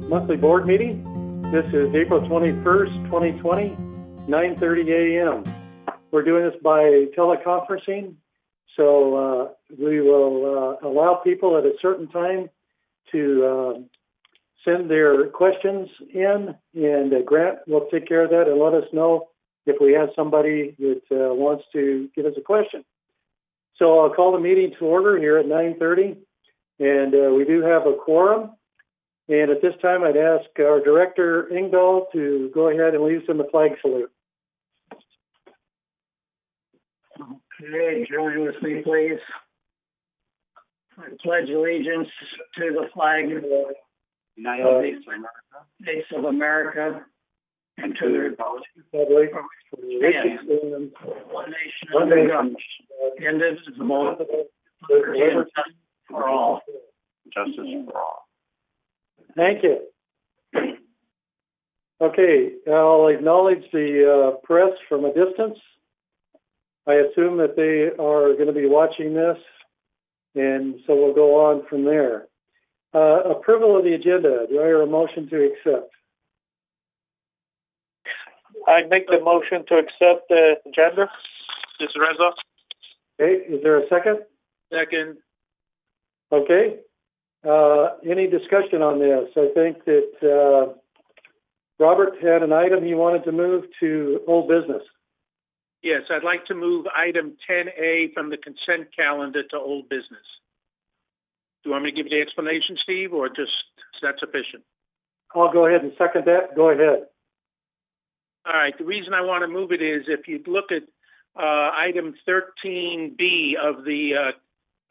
monthly board meeting. This is April 21st, 2020, 9:30 a.m. We're doing this by teleconferencing, so we will allow people at a certain time to send their questions in, and Grant will take care of that and let us know if we have somebody that wants to give us a question. So I'll call the meeting to order here at 9:30, and we do have a quorum. And at this time, I'd ask our director, Ingdahl, to go ahead and lead us in the flag salute. Okay, join with me, please. I pledge allegiance to the flag of the United States of America and to the republic for which it stands, one nation under God, indivisible, liberty and justice for all. Justice for all. Thank you. Okay, I'll acknowledge the press from a distance. I assume that they are going to be watching this, and so we'll go on from there. Approval of the agenda. Do I hear a motion to accept? I make the motion to accept the agenda. This is Reza. Okay, is there a second? Second. Okay. Any discussion on this? I think that Robert had an item he wanted to move to old business. Yes, I'd like to move item 10A from the consent calendar to old business. Do you want me to give you the explanation, Steve, or just is that sufficient? I'll go ahead and second that. Go ahead. All right. The reason I want to move it is if you look at item 13B of the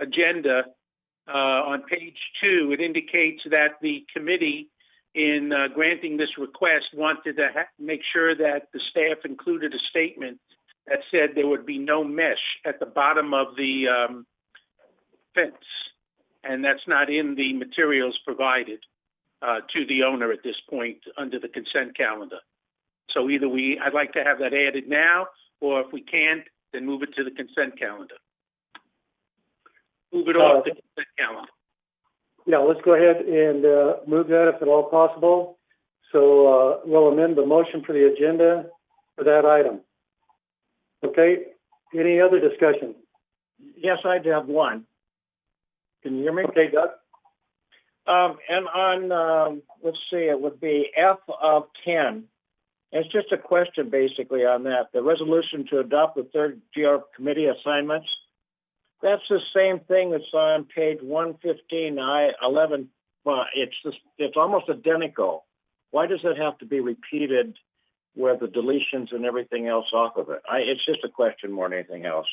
agenda on page 2, it indicates that the committee in granting this request wanted to make sure that the staff included a statement that said there would be no mesh at the bottom of the fence. And that's not in the materials provided to the owner at this point under the consent calendar. So either I'd like to have that added now, or if we can't, then move it to the consent calendar. Move it off the consent calendar. Yeah, let's go ahead and move that if at all possible. So we'll amend the motion for the agenda for that item. Okay, any other discussion? Yes, I do have one. Can you hear me? Okay, Doug. And on, let's see, it would be F of 10. It's just a question basically on that. The resolution to adopt the third GR committee assignments. That's the same thing that's on page 115, I-11. Well, it's almost identical. Why does it have to be repeated with the deletions and everything else off of it? It's just a question more than anything else.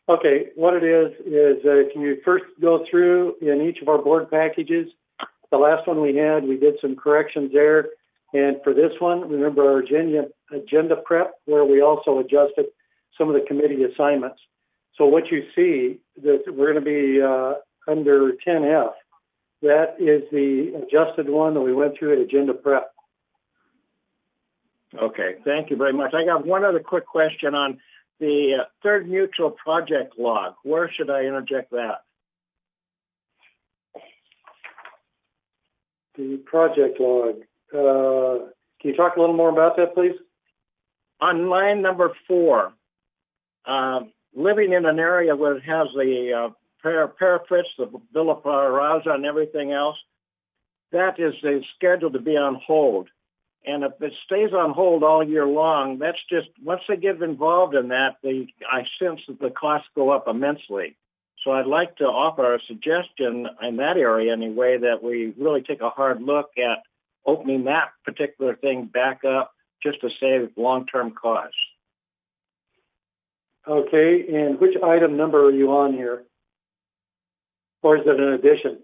Okay, what it is if you first go through in each of our board packages, the last one we had, we did some corrections there. And for this one, remember our agenda prep, where we also adjusted some of the committee assignments. So what you see that we're going to be under 10F, that is the adjusted one that we went through at agenda prep. Okay, thank you very much. I got one other quick question on the third mutual project log. Where should I interject that? The project log. Can you talk a little more about that, please? On line number 4, living in an area where it has the parapets, the Villa Raza and everything else, that is scheduled to be on hold. And if it stays on hold all year long, that's just, once they get involved in that, I sense that the costs go up immensely. So I'd like to offer a suggestion in that area anyway, that we really take a hard look at opening that particular thing back up just to save long-term costs. Okay, and which item number are you on here? Or is it an addition?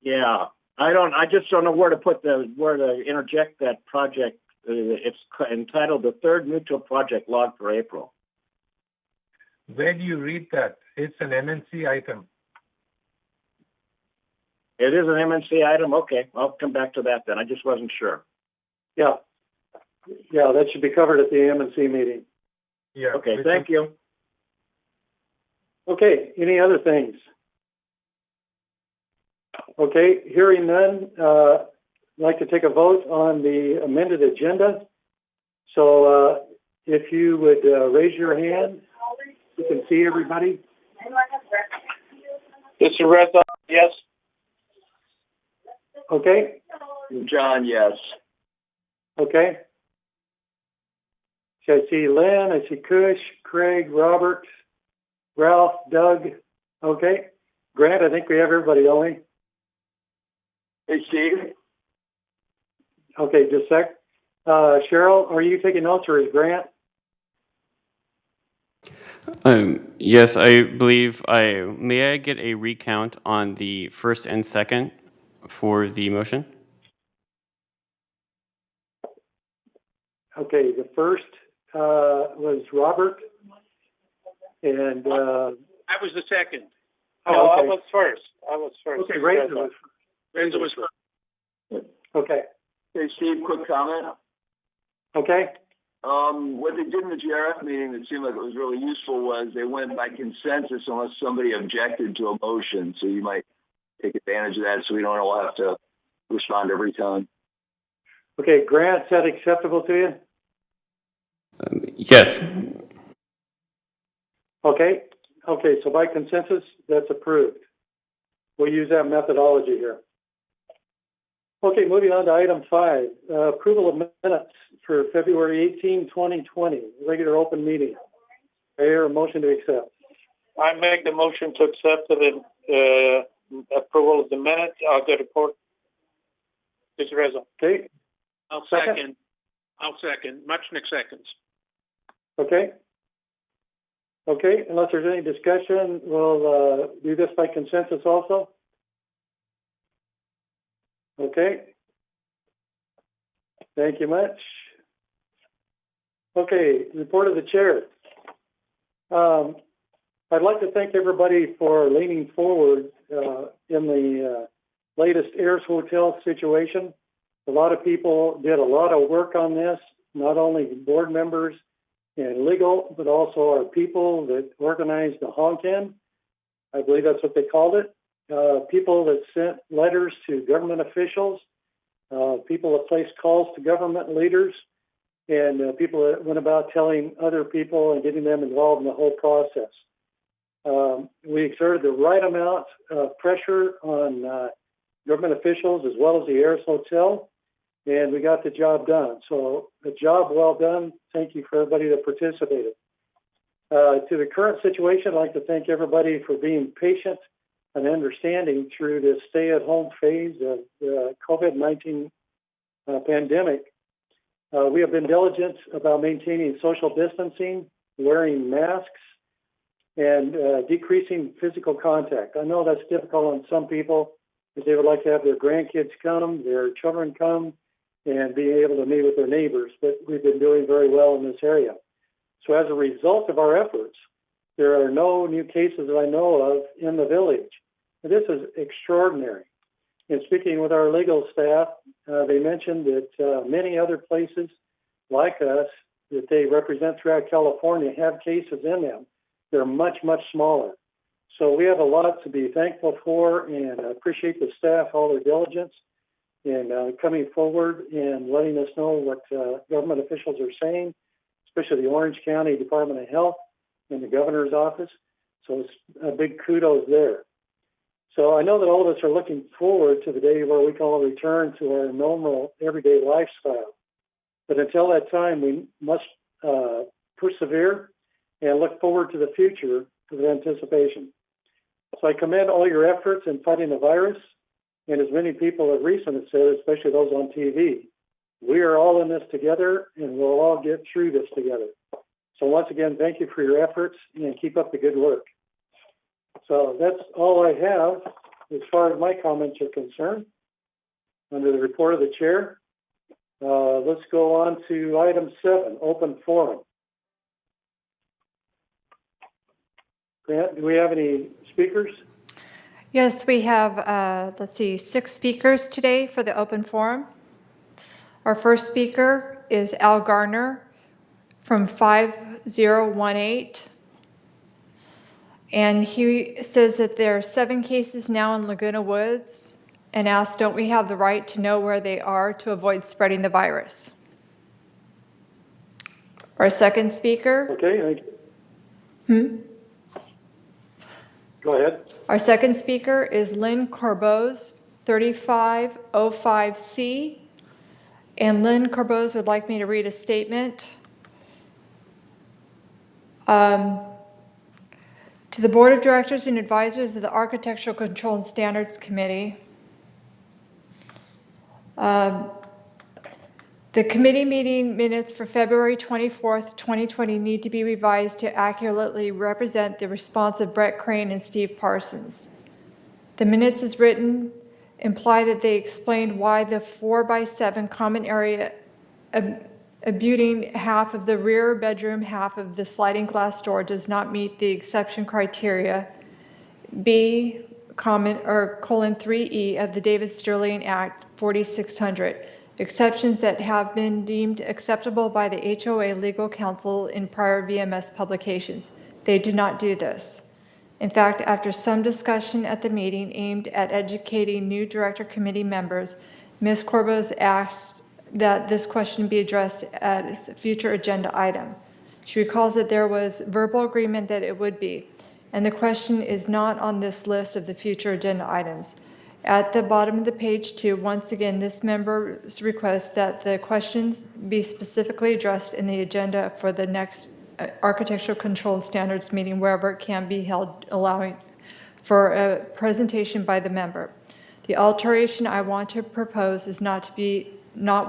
Yeah, I just don't know where to interject that project. It's entitled the third mutual project log for April. Where do you read that? It's an MNC item. It is an MNC item? Okay, I'll come back to that then. I just wasn't sure. Yeah, that should be covered at the MNC meeting. Yeah. Okay, thank you. Okay, any other things? Okay, hearing none, I'd like to take a vote on the amended agenda. So if you would raise your hand, you can see everybody. Mr. Reza, yes. Okay, John, yes. okay. So I see Lynn, I see Kush, Craig, Robert, Ralph, Doug. Okay. Grant, I think we have everybody, don't we? Hey, Steve. Okay, just a sec. Cheryl, are you taking notes or is Grant? Yes, I believe may I get a recount on the first and second for the motion? Okay, the first was Robert, and I was the second. Oh, No, okay. I was first. Okay, Reza was. Reza was first. Okay, Hey, Steve, quick comment. okay, What they did in the GRF meeting that seemed like it was really useful was they went by consensus unless somebody objected to a motion. So you might take advantage of that so we don't all have to respond every time. okay. Grant, is that acceptable to you? Yes. Okay, okay. So by consensus, that's approved. We'll use that methodology here. Okay, moving on to item 5, approval of minutes for February 18, 2020, regular open meeting. I hear a motion to accept. I make the motion to accept the approval of the minutes. I'll go to court. Mr. Reza. Okay, I'll Second. second. I'll second. Muchnick seconds. okay. Okay, unless there's any discussion, we'll do this by consensus also. Okay. Thank you much. Okay, report of the chair. I'd like to thank everybody for leaning forward in the latest Ayers Hotel situation. A lot of people did a lot of work on this, not only board members and legal, but also our people that organized the honk-in. I believe that's what they called it. People that sent letters to government officials, people that placed calls to government leaders, and people that went about telling other people and getting them involved in the whole process. We exerted the right amount of pressure on government officials as well as the Ayers Hotel, and we got the job done. So the job well done. Thank you for everybody that participated. To the current situation, I'd like to thank everybody for being patient and understanding through this stay-at-home phase of the COVID-19 pandemic. We have been diligent about maintaining social distancing, wearing masks, and decreasing physical contact. I know that's difficult on some people because they would like to have their grandkids come, their children come, and be able to meet with their neighbors, but we've been doing very well in this area. So as a result of our efforts, there are no new cases that I know of in the village. This is extraordinary. And speaking with our legal staff, they mentioned that many other places like us that they represent throughout California have cases in them. They're much, much smaller. So we have a lot to be thankful for, and I appreciate the staff, all their diligence in coming forward and letting us know what government officials are saying, especially the Orange County Department of Health and the governor's office. So it's a big kudos there. So I know that all of us are looking forward to the day where we can all return to our normal everyday lifestyle. But until that time, we must persevere and look forward to the future with anticipation. So I commend all your efforts in fighting the virus, and as many people have recently said, especially those on TV, we are all in this together, and we'll all get through this together. So once again, thank you for your efforts, and keep up the good work. So that's all I have as far as my comments are concerned under the report of the chair. Let's go on to item 7, open forum. Grant, do we have any speakers? Yes, we have, 6 speakers today for the open forum. Our first speaker is Al Garner from 5018. And he says that there are 7 cases now in Laguna Woods and asked, don't we have the right to know where they are to avoid spreading the virus? Our second speaker. Okay, thank you. Go ahead. Our second speaker is Lynn Corbose, 3505C. And Lynn Corbose would like me to read a statement. To the Board of Directors and Advisors of the Architectural Control and Standards Committee, the committee meeting minutes for February 24th, 2020 need to be revised to accurately represent the response of Brett Crane and Steve Parsons. The minutes as written imply that they explained why the 4x7 common area abutting half of the rear bedroom, half of the sliding glass door does not meet the exception criteria B, comment or colon 3E of the David Sterling Act 4600, exceptions that have been deemed acceptable by the HOA legal counsel in prior VMS publications. They did not do this. In fact, after some discussion at the meeting aimed at educating new director committee members, Ms. Corbose asked that this question be addressed as a future agenda item. She recalls that there was verbal agreement that it would be, and the question is not on this list of the future agenda items. At the bottom of the page 2, once again, this member's request that the questions be specifically addressed in the agenda for the next Architectural Control and Standards meeting wherever it can be held, allowing for a presentation by the member. The alteration I want to propose is not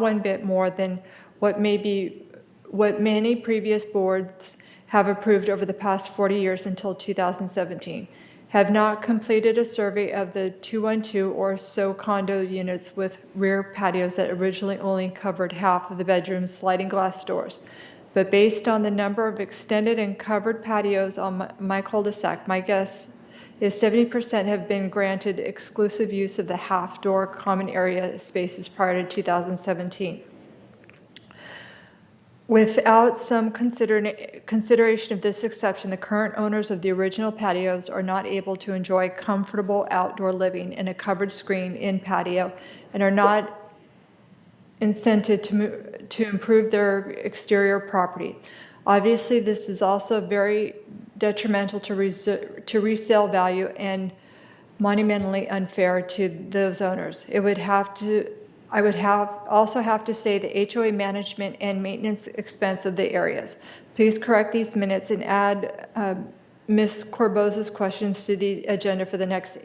one bit more than what many previous boards have approved over the past 40 years until 2017. Have not completed a survey of the 212 or so condo units with rear patios that originally only covered half of the bedroom's sliding glass doors. But based on the number of extended and covered patios on my cul-de-sac, my guess is 70% have been granted exclusive use of the half-door common area spaces prior to 2017. Without some consideration of this exception, the current owners of the original patios are not able to enjoy comfortable outdoor living in a covered screen-in patio and are not incented to improve their exterior property. Obviously, this is also very detrimental to resale value and monumentally unfair to those owners. I would also have to say the HOA management and maintenance expense of the areas. Please correct these minutes and add Ms. Corbose's questions to the agenda for the next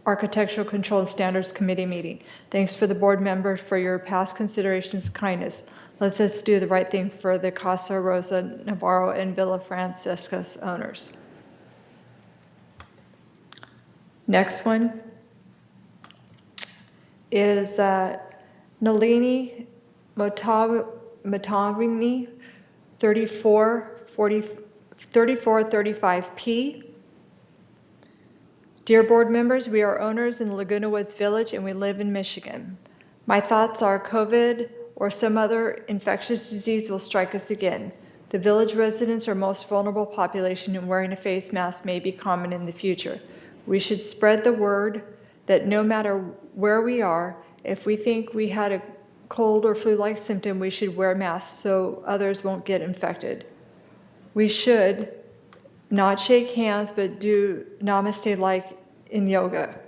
Architectural Control and Standards Committee meeting. Thanks for the board members for your past considerations and kindness. Let us do the right thing for the Casa Rosa Navarro and Villa Francisca's owners. Next one is Nalini Matavini, 3435P. Dear board members, we are owners in Laguna Woods Village and we live in Michigan. My thoughts are COVID or some other infectious disease will strike us again. The village residents are most vulnerable population and wearing a face mask may be common in the future. We should spread the word that no matter where we are, if we think we had a cold or flu-like symptom, we should wear masks so others won't get infected. We should not shake hands, but do namaste like in yoga.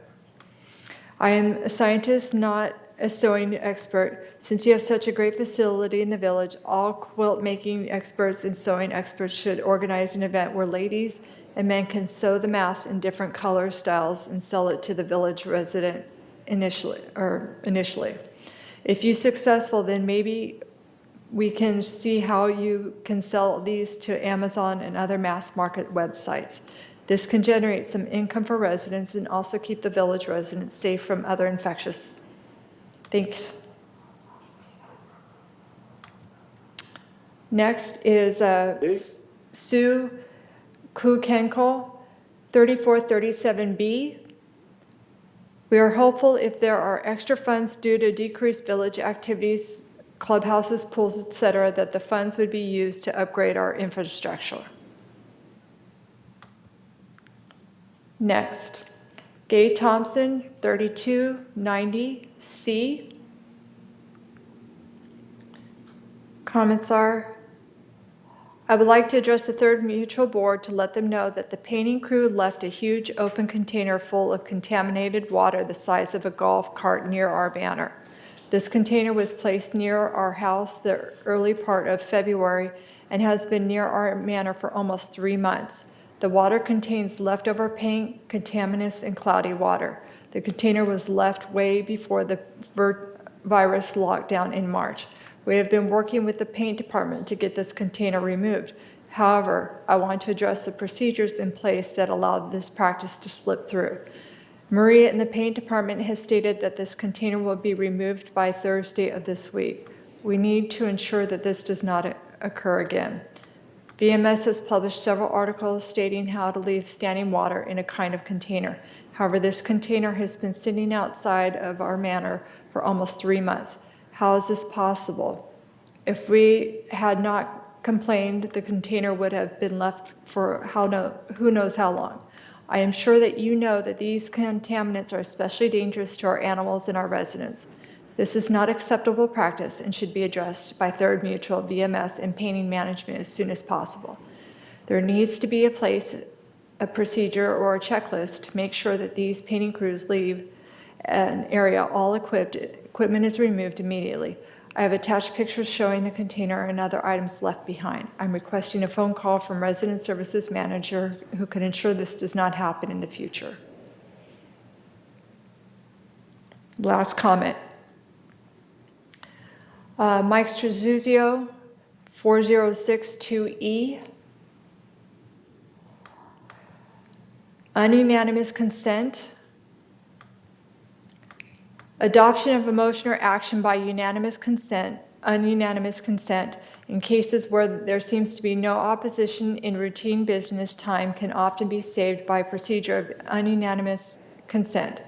I am a scientist, not a sewing expert. Since you have such a great facility in the village, all quilt making experts and sewing experts should organize an event where ladies and men can sew the masks in different color styles and sell it to the village resident initially. If you're successful, then maybe we can see how you can sell these to Amazon and other mass market websites. This can generate some income for residents and also keep the village residents safe from other infectious. Thanks. Next is Sue Kukenko, 3437B. We are hopeful if there are extra funds due to decreased village activities, clubhouses, pools, etc., that the funds would be used to upgrade our infrastructure. Next, Gay Thompson, 3290C. Comments are, I would like to address the Third Mutual Board to let them know that the painting crew left a huge open container full of contaminated water the size of a golf cart near our banner. This container was placed near our house the early part of February and has been near our manor for almost 3 months. The water contains leftover paint, contaminants, and cloudy water. The container was left way before the virus lockdown in March. We have been working with the paint department to get this container removed. However, I want to address the procedures in place that allowed this practice to slip through. Maria in the paint department has stated that this container will be removed by Thursday of this week. We need to ensure that this does not occur again. VMS has published several articles stating how to leave standing water in a kind of container. However, this container has been sitting outside of our manor for almost 3 months. How is this possible? If we had not complained, the container would have been left for who knows how long. I am sure that you know that these contaminants are especially dangerous to our animals and our residents. This is not acceptable practice and should be addressed by Third Mutual, VMS, and painting management as soon as possible. There needs to be a procedure or a checklist to make sure that these painting crews leave an area all equipment is removed immediately. I have attached pictures showing the container and other items left behind. I'm requesting a phone call from Resident Services Manager who can ensure this does not happen in the future. Last comment. Mike Struzio, 4062E. Ununanimous consent. Adoption of a motion or action by unanimous consent, ununanimous consent, in cases where there seems to be no opposition in routine business time can often be saved by procedure of ununanimous consent.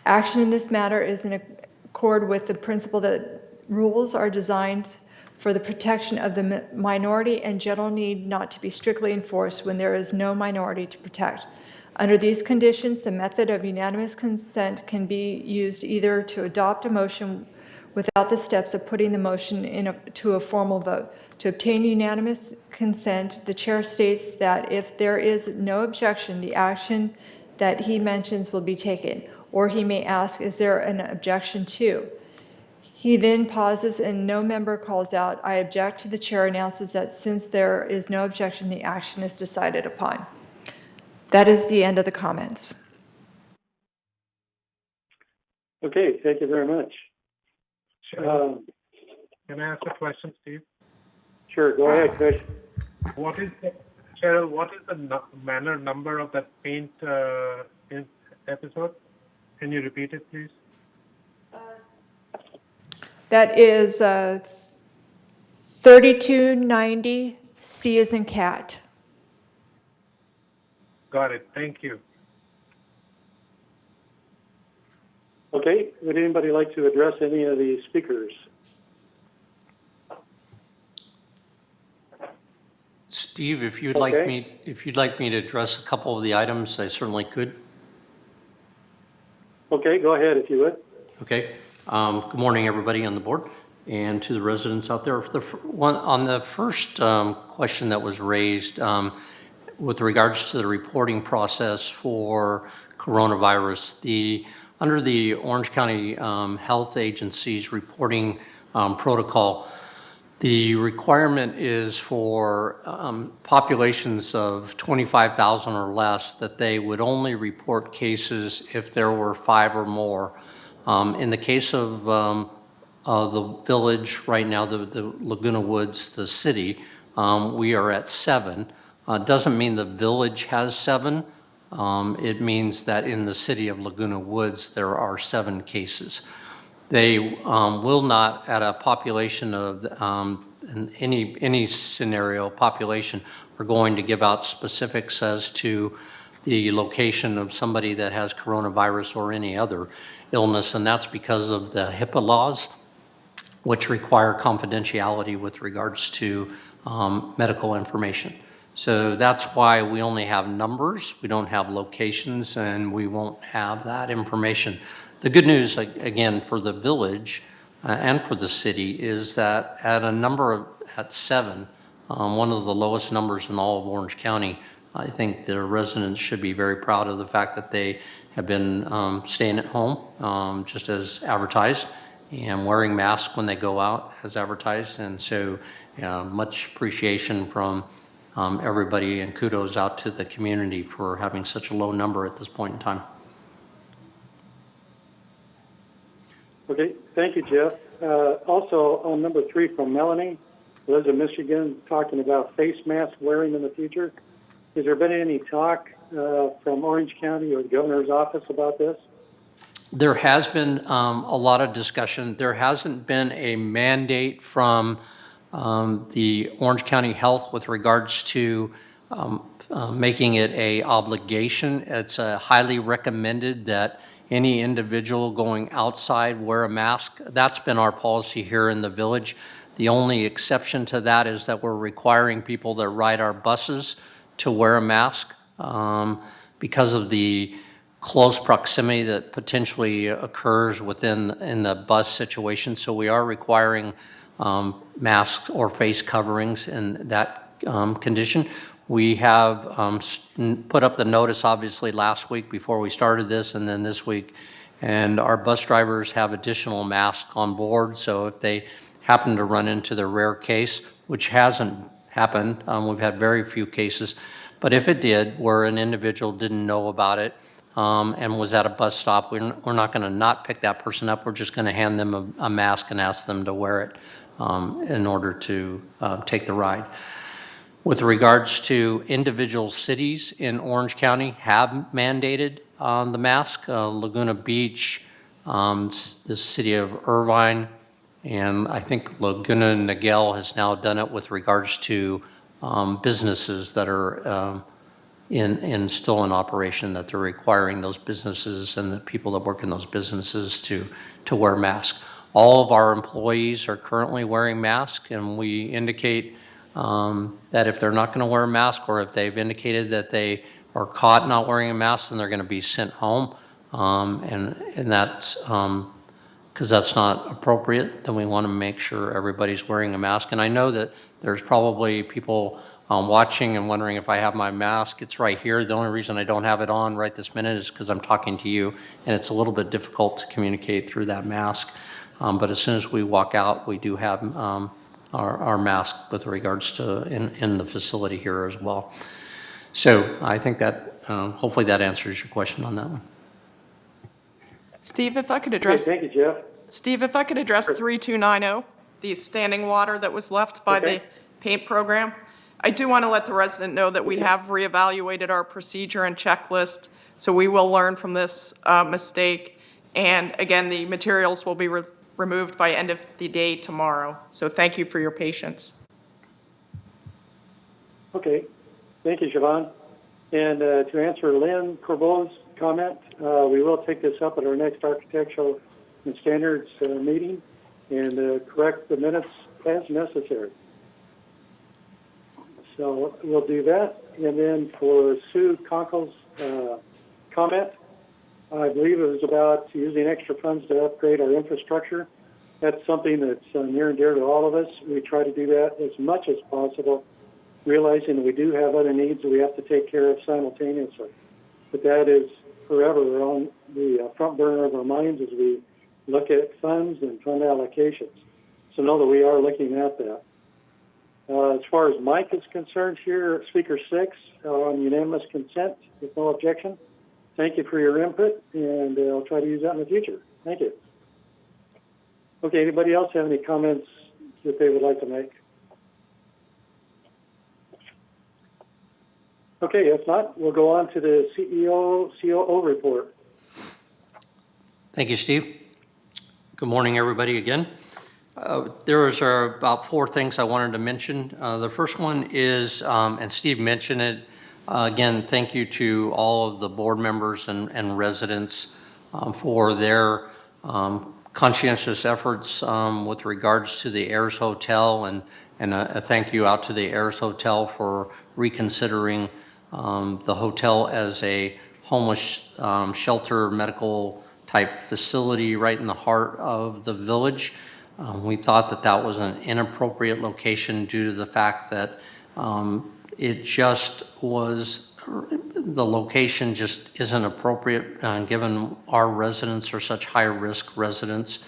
Action in this matter is in accord with the principle that rules are designed for the protection of the minority and general need not to be strictly enforced when there is no minority to protect. Under these conditions, the method of unanimous consent can be used either to adopt a motion without the steps of putting the motion to a formal vote. To obtain unanimous consent, the chair states that if there is no objection, the action that he mentions will be taken. Or he may ask, is there an objection to? He then pauses and no member calls out, I object. The chair announces that since there is no objection, the action is decided upon. That is the end of the comments. Okay, thank you very much. Can I ask a question, Steve? Sure, go ahead, Chris. Cheryl, what is the manner number of that paint episode? Can you repeat it, please? That is 3290, C as in cat. Got it. Thank you. Okay, would anybody like to address any of the speakers? Steve, if you'd like me to address a couple of the items, I certainly could. Okay, go ahead if you would. Okay. Good morning, everybody on the board, and to the residents out there. On the first question that was raised with regards to the reporting process for coronavirus, under the Orange County Health Agency's reporting protocol, the requirement is for populations of 25,000 or less that they would only report cases if there were 5 or more. In the case of the village right now, the Laguna Woods, the city, we are at 7. Doesn't mean the village has 7. It means that in the city of Laguna Woods, there are 7 cases. They will not, at a population of in any scenario, population, are going to give out specifics as to the location of somebody that has coronavirus or any other illness, and that's because of the HIPAA laws, which require confidentiality with regards to medical information. So that's why we only have numbers, we don't have locations, and we won't have that information. The good news, again, for the village and for the city is that at 7, one of the lowest numbers in all of Orange County, I think the residents should be very proud of the fact that they have been staying at home, just as advertised, and wearing masks when they go out as advertised. And so much appreciation from everybody, and kudos out to the community for having such a low number at this point in time. Okay, thank you, Jeff. Also, on number 3 from Melanie, lives in Michigan, talking about face mask wearing in the future. Has there been any talk from Orange County or the governor's office about this? There has been a lot of discussion. There hasn't been a mandate from the Orange County Health with regards to making it a obligation. It's highly recommended that any individual going outside wear a mask. That's been our policy here in the village. The only exception to that is that we're requiring people that ride our buses to wear a mask because of the close proximity that potentially occurs in the bus situation. So we are requiring masks or face coverings in that condition. We have put up the notice, obviously, last week before we started this, and then this week. And our bus drivers have additional masks on board. So if they happen to run into the rare case, which hasn't happened, we've had very few cases, but if it did, where an individual didn't know about it and was at a bus stop, we're not going to not pick that person up. We're just going to hand them a mask and ask them to wear it in order to take the ride. With regards to individual cities in Orange County have mandated the mask, Laguna Beach, the city of Irvine, and I think Laguna Niguel has now done it with regards to businesses that are still in operation, that they're requiring those businesses and the people that work in those businesses to wear masks. All of our employees are currently wearing masks, and we indicate that if they're not going to wear a mask, or if they've indicated that they are caught not wearing a mask, then they're going to be sent home. And that's because that's not appropriate, then we want to make sure everybody's wearing a mask. And I know that there's probably people watching and wondering if I have my mask. It's right here. The only reason I don't have it on right this minute is because I'm talking to you, and it's a little bit difficult to communicate through that mask. But as soon as we walk out, we do have our mask with regards to in the facility here as well. So I think that hopefully that answers your question on that one. Steve, if I could address. Okay, thank you, Jeff. Steve, if I could address 3290, the standing water that was left by the paint program. I do want to let the resident know that we have reevaluated our procedure and checklist, so we will learn from this mistake. And again, the materials will be removed by end of the day tomorrow. So thank you for your patience. Okay, thank you, Siobhan. And to answer Lynn Corbeau's comment, we will take this up at our next Architectural and Standards meeting and correct the minutes as necessary. So we'll do that. And then for Sue Conkle's comment, I believe it was about using extra funds to upgrade our infrastructure. That's something that's near and dear to all of us. We try to do that as much as possible, realizing that we do have other needs that we have to take care of simultaneously. But that is forever on the front burner of our minds as we look at funds and fund allocations. So know that we are looking at that. As far as Mike is concerned here, Speaker 6 on unanimous consent with no objection. Thank you for your input, and I'll try to use that in the future. Thank you. Okay, anybody else have any comments that they would like to make? Okay, if not, we'll go on to the COO report. Thank you, Steve. Good morning, everybody, again. There was about 4 things I wanted to mention. The first one is, and Steve mentioned it, again, thank you to all of the board members and residents for their conscientious efforts with regards to the Ayers Hotel and a thank you out to the Ayers Hotel for reconsidering the hotel as a homeless shelter medical type facility right in the heart of the village. We thought that that was an inappropriate location due to the fact that it just was, the location just isn't appropriate given our residents are such high-risk residents.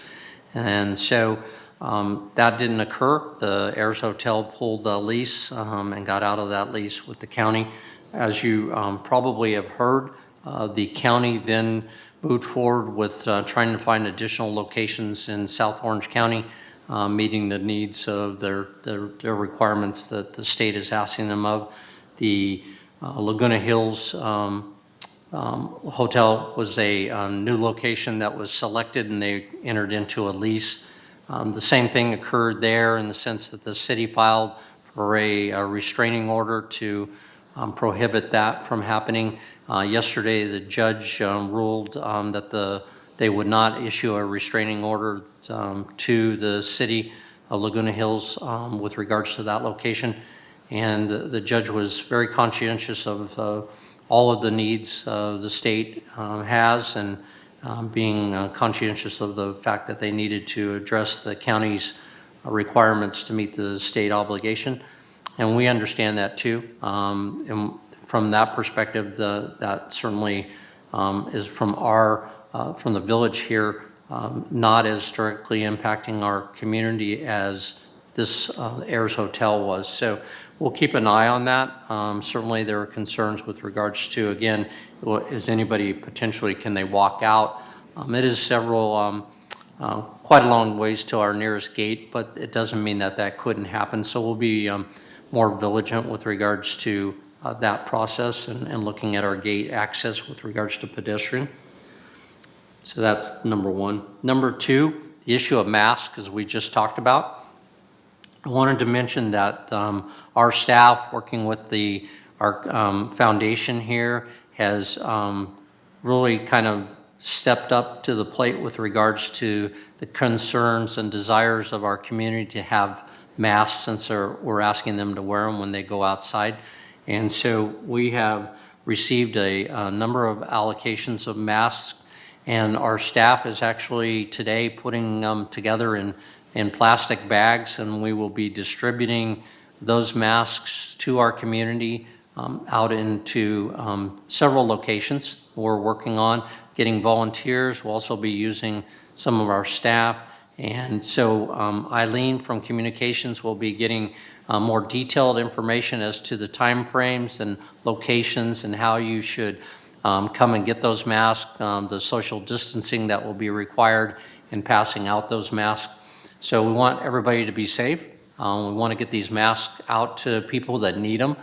And so that didn't occur. The Ayers Hotel pulled the lease and got out of that lease with the county. As you probably have heard, the county then moved forward with trying to find additional locations in South Orange County, meeting the needs of their requirements that the state is asking them of. The Laguna Hills Hotel was a new location that was selected, and they entered into a lease. The same thing occurred there in the sense that the city filed for a restraining order to prohibit that from happening. Yesterday, the judge ruled that they would not issue a restraining order to the city of Laguna Hills with regards to that location. And the judge was very conscientious of all of the needs the state has, and being conscientious of the fact that they needed to address the county's requirements to meet the state obligation. And we understand that too. And from that perspective, that certainly is from the village here, not as directly impacting our community as this Ayers Hotel was. So we'll keep an eye on that. Certainly there are concerns with regards to, again, is anybody potentially, can they walk out? It is several, quite a long ways to our nearest gate, but it doesn't mean that that couldn't happen. So we'll be more vigilant with regards to that process and looking at our gate access with regards to pedestrian. So that's number one. Number two, the issue of masks, as we just talked about. I wanted to mention that our staff working with our foundation here has really kind of stepped up to the plate with regards to the concerns and desires of our community to have masks, since we're asking them to wear them when they go outside. And so we have received a number of allocations of masks, and our staff is actually today putting them together in plastic bags, and we will be distributing those masks to our community out into several locations. We're working on getting volunteers. We'll also be using some of our staff. And so Eileen from Communications will be getting more detailed information as to the time frames and locations and how you should come and get those masks, the social distancing that will be required in passing out those masks. So we want everybody to be safe. We want to get these masks out to people that need them,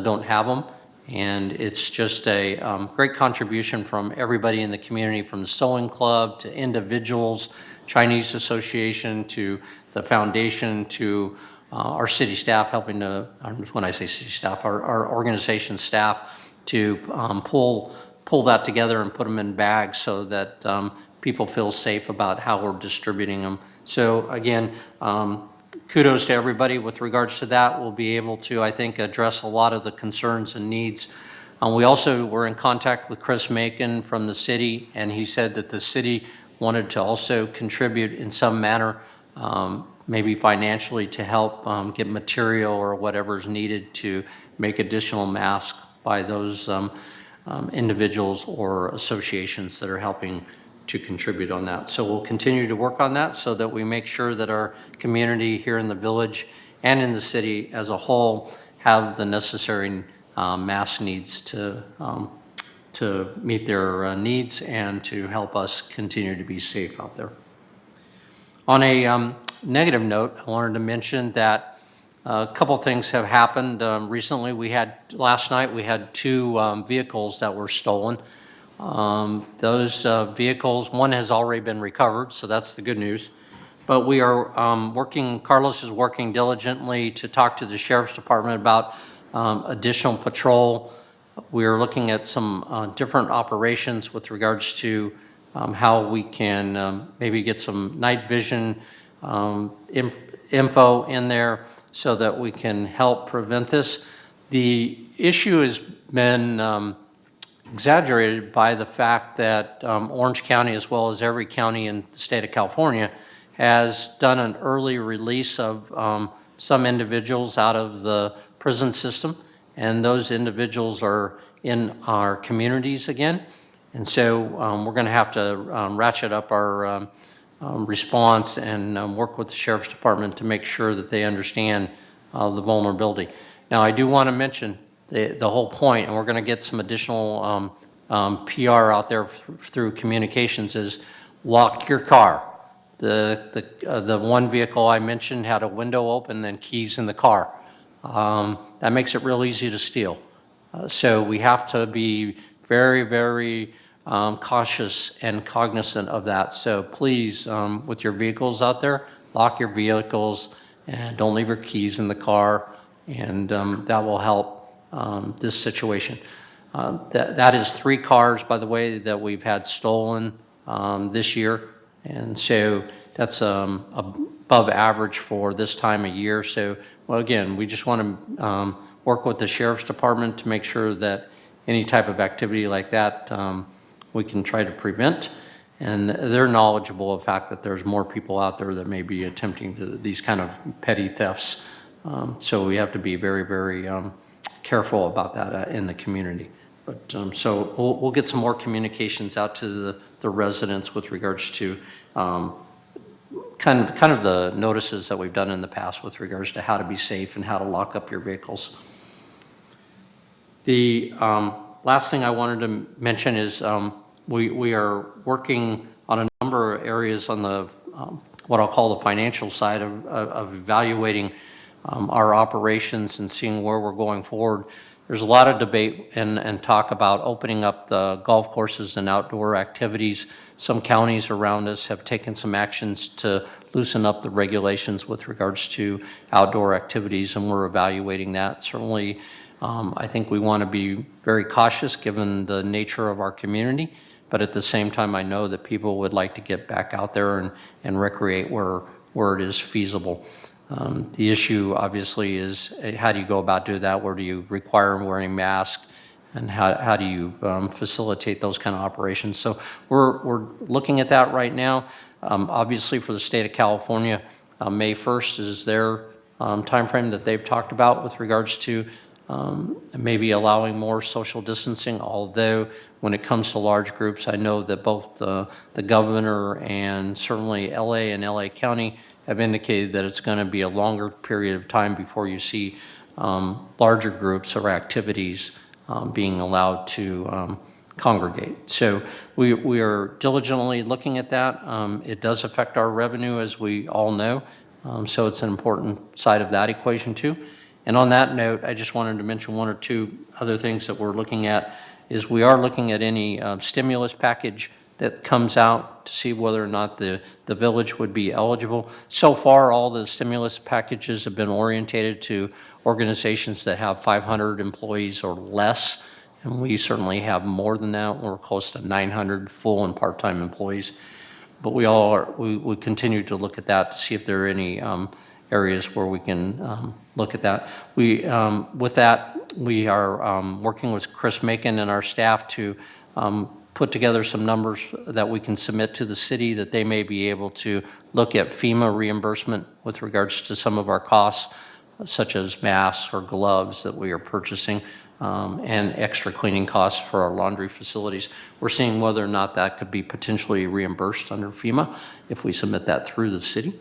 don't have them. And it's just a great contribution from everybody in the community, from the Sewing Club to individuals, Chinese Association to the foundation to our city staff helping to, when I say city staff, our organization staff to pull that together and put them in bags so that people feel safe about how we're distributing them. So again, kudos to everybody with regards to that. We'll be able to, I think, address a lot of the concerns and needs. We also were in contact with Chris Macon from the city, and he said that the city wanted to also contribute in some manner, maybe financially, to help get material or whatever is needed to make additional masks by those individuals or associations that are helping to contribute on that. So we'll continue to work on that so that we make sure that our community here in the village and in the city as a whole have the necessary mask needs to meet their needs and to help us continue to be safe out there. On a negative note, I wanted to mention that a couple things have happened recently. Last night we had two vehicles that were stolen. Those vehicles, one has already been recovered, so that's the good news. But we are Carlos is working diligently to talk to the Sheriff's Department about additional patrol. We're looking at some different operations with regards to how we can maybe get some night vision info in there so that we can help prevent this. The issue has been exaggerated by the fact that Orange County, as well as every county in the state of California, has done an early release of some individuals out of the prison system, and those individuals are in our communities again. And so we're going to have to ratchet up our response and work with the Sheriff's Department to make sure that they understand the vulnerability. Now, I do want to mention the whole point, and we're going to get some additional PR out there through communications, is lock your car. The one vehicle I mentioned had a window open and keys in the car. That makes it real easy to steal. So we have to be very, very cautious and cognizant of that. So please, with your vehicles out there, lock your vehicles and don't leave your keys in the car, and that will help this situation. That is 3 cars, by the way, that we've had stolen this year, and so that's above average for this time of year. So, well, again, we just want to work with the Sheriff's Department to make sure that any type of activity like that we can try to prevent. And they're knowledgeable of the fact that there's more people out there that may be attempting these kind of petty thefts. So we have to be very, very careful about that in the community. But so we'll get some more communications out to the residents with regards to kind of the notices that we've done in the past with regards to how to be safe and how to lock up your vehicles. The last thing I wanted to mention is we are working on a number of areas on the what I'll call the financial side of evaluating our operations and seeing where we're going forward. There's a lot of debate and talk about opening up the golf courses and outdoor activities. Some counties around us have taken some actions to loosen up the regulations with regards to outdoor activities, and we're evaluating that. Certainly, I think we want to be very cautious given the nature of our community, but at the same time, I know that people would like to get back out there and recreate where it is feasible. The issue, obviously, is how do you go about doing that? Where do you require wearing masks? And how do you facilitate those kind of operations? So we're looking at that right now. Obviously, for the state of California, May 1st is their time frame that they've talked about with regards to maybe allowing more social distancing, although when it comes to large groups, I know that both the governor and certainly LA and LA County have indicated that it's going to be a longer period of time before you see larger groups or activities being allowed to congregate. So we are diligently looking at that. It does affect our revenue, as we all know, so it's an important side of that equation too. And on that note, I just wanted to mention 1 or 2 other things that we're looking at. Is we are looking at any stimulus package that comes out to see whether or not the village would be eligible. So far, all the stimulus packages have been orientated to organizations that have 500 employees or less, and we certainly have more than that. We're close to 900 full and part-time employees. But we continue to look at that to see if there are any areas where we can look at that. With that, we are working with Chris Macon and our staff to put together some numbers that we can submit to the city that they may be able to look at FEMA reimbursement with regards to some of our costs, such as masks or gloves that we are purchasing, and extra cleaning costs for our laundry facilities. We're seeing whether or not that could be potentially reimbursed under FEMA if we submit that through the city.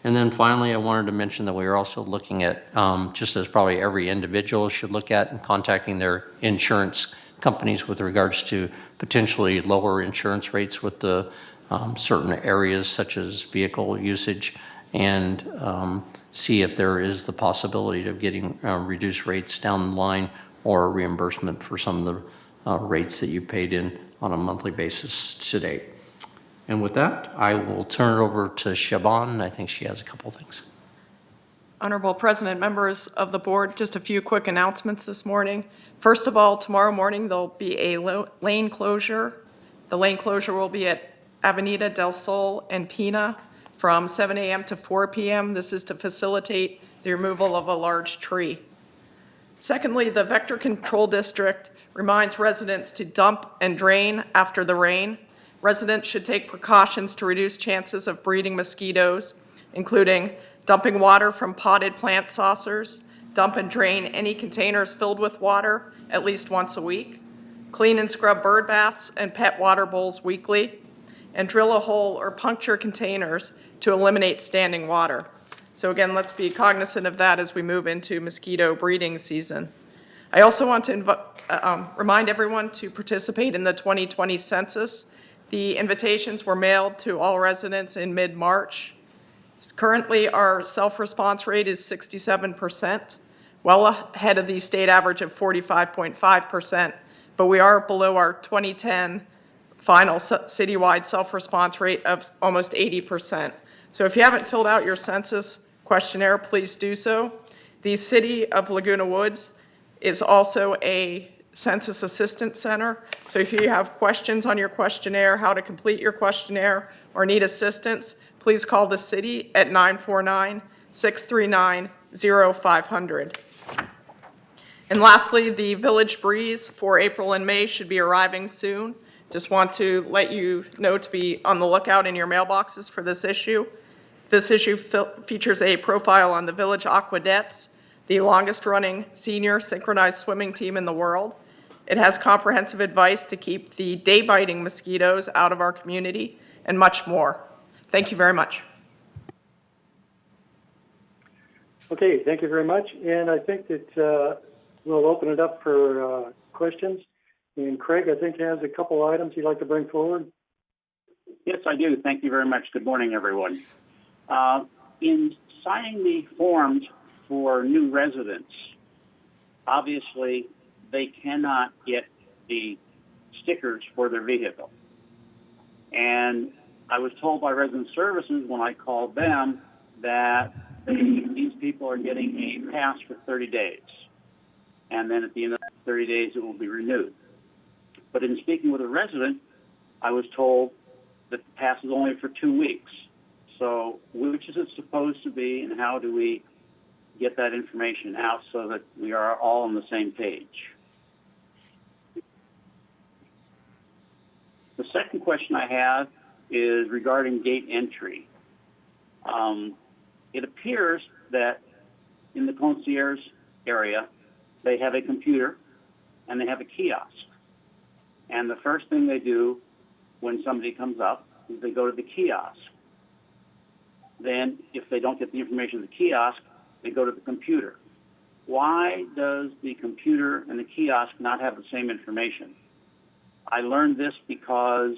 And then finally, I wanted to mention that we are also looking at, just as probably every individual should look at, and contacting their insurance companies with regards to potentially lower insurance rates with the certain areas such as vehicle usage, and see if there is the possibility of getting reduced rates down the line or reimbursement for some of the rates that you paid in on a monthly basis to date. And with that, I will turn it over to Siobhan. I think she has a couple of things. Honorable President, members of the board, just a few quick announcements this morning. First of all, tomorrow morning there'll be a lane closure. The lane closure will be at Avenida del Sol and Pina from 7 a.m. to 4 p.m. This is to facilitate the removal of a large tree. Secondly, the Vector Control District reminds residents to dump and drain after the rain. Residents should take precautions to reduce chances of breeding mosquitoes, including dumping water from potted plant saucers, dump and drain any containers filled with water at least once a week, clean and scrub bird baths and pet water bowls weekly, and drill a hole or puncture containers to eliminate standing water. So again, let's be cognizant of that as we move into mosquito breeding season. I also want to remind everyone to participate in the 2020 census. The invitations were mailed to all residents in mid-March. Currently, our self-response rate is 67%, well ahead of the state average of 45.5%, but we are below our 2010 final citywide self-response rate of almost 80%. So if you haven't filled out your census questionnaire, please do so. The City of Laguna Woods is also a Census Assistance Center. So if you have questions on your questionnaire, how to complete your questionnaire, or need assistance, please call the city at 949-639-0500. And lastly, the Village Breeze for April and May should be arriving soon. Just want to let you know to be on the lookout in your mailboxes for this issue. This issue features a profile on the Village Aquadettes, the longest-running senior synchronized swimming team in the world. It has comprehensive advice to keep the day-biting mosquitoes out of our community, and much more. Thank you very much. Okay, thank you very much. And I think that we'll open it up for questions. And Craig, I think, has a couple items he'd like to bring forward. Yes, I do. Thank you very much. Good morning, everyone. In signing the forms for new residents, obviously they cannot get the stickers for their vehicle. And I was told by Resident Services when I called them that these people are getting a pass for 30 days. And then at the end of 30 days, it will be renewed. But in speaking with a resident, I was told that the pass is only for 2 weeks. So which is it supposed to be, and how do we get that information out so that we are all on the same page? The second question I have is regarding gate entry. It appears that in the concierge area, they have a computer and they have a kiosk. And the first thing they do when somebody comes up is they go to the kiosk. Then, if they don't get the information at the kiosk, they go to the computer. Why does the computer and the kiosk not have the same information? I learned this because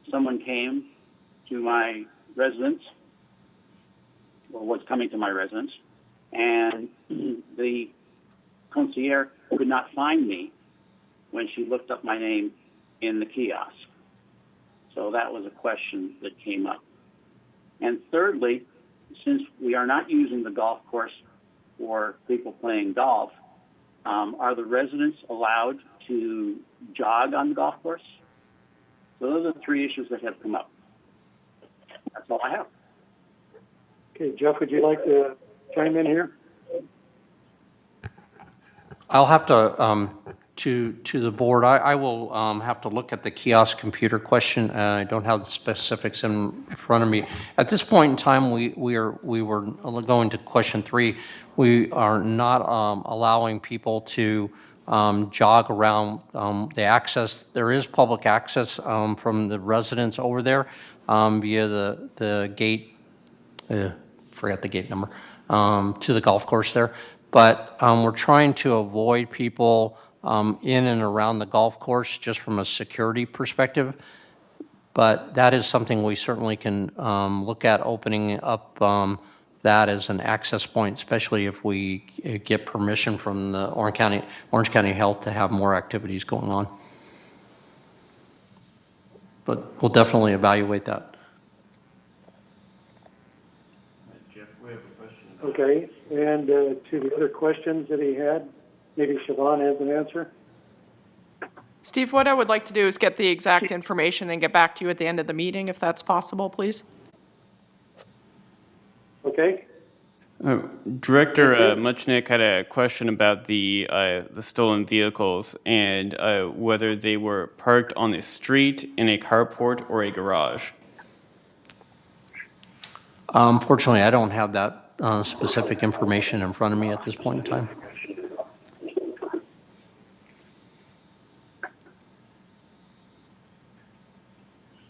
someone came to my residence, or was coming to my residence, and the concierge could not find me when she looked up my name in the kiosk. So that was a question that came up. And thirdly, since we are not using the golf course for people playing golf, are the residents allowed to jog on the golf course? So those are the three issues that have come up. That's all I have. Okay, Jeff, would you like to chime in here? I'll have to the board. I will have to look at the kiosk computer question. I don't have the specifics in front of me at this point in time. We were going to question 3. We are not allowing people to jog around the access. There is public access from the residents over there via the gate. Forgot the gate number to the golf course there. But we're trying to avoid people in and around the golf course just from a security perspective. But that is something we certainly can look at, opening up that as an access point, especially if we get permission from the Orange County Health to have more activities going on. But we'll definitely evaluate that. Jeff, we have a question. Okay, and to the other questions that he had, maybe Siobhan has an answer. Steve, what I would like to do is get the exact information and get back to you at the end of the meeting, if that's possible, please. Okay. Director Muchnick had a question about the stolen vehicles and whether they were parked on the street, in a carport, or a garage. Unfortunately, I don't have that specific information in front of me at this point in time.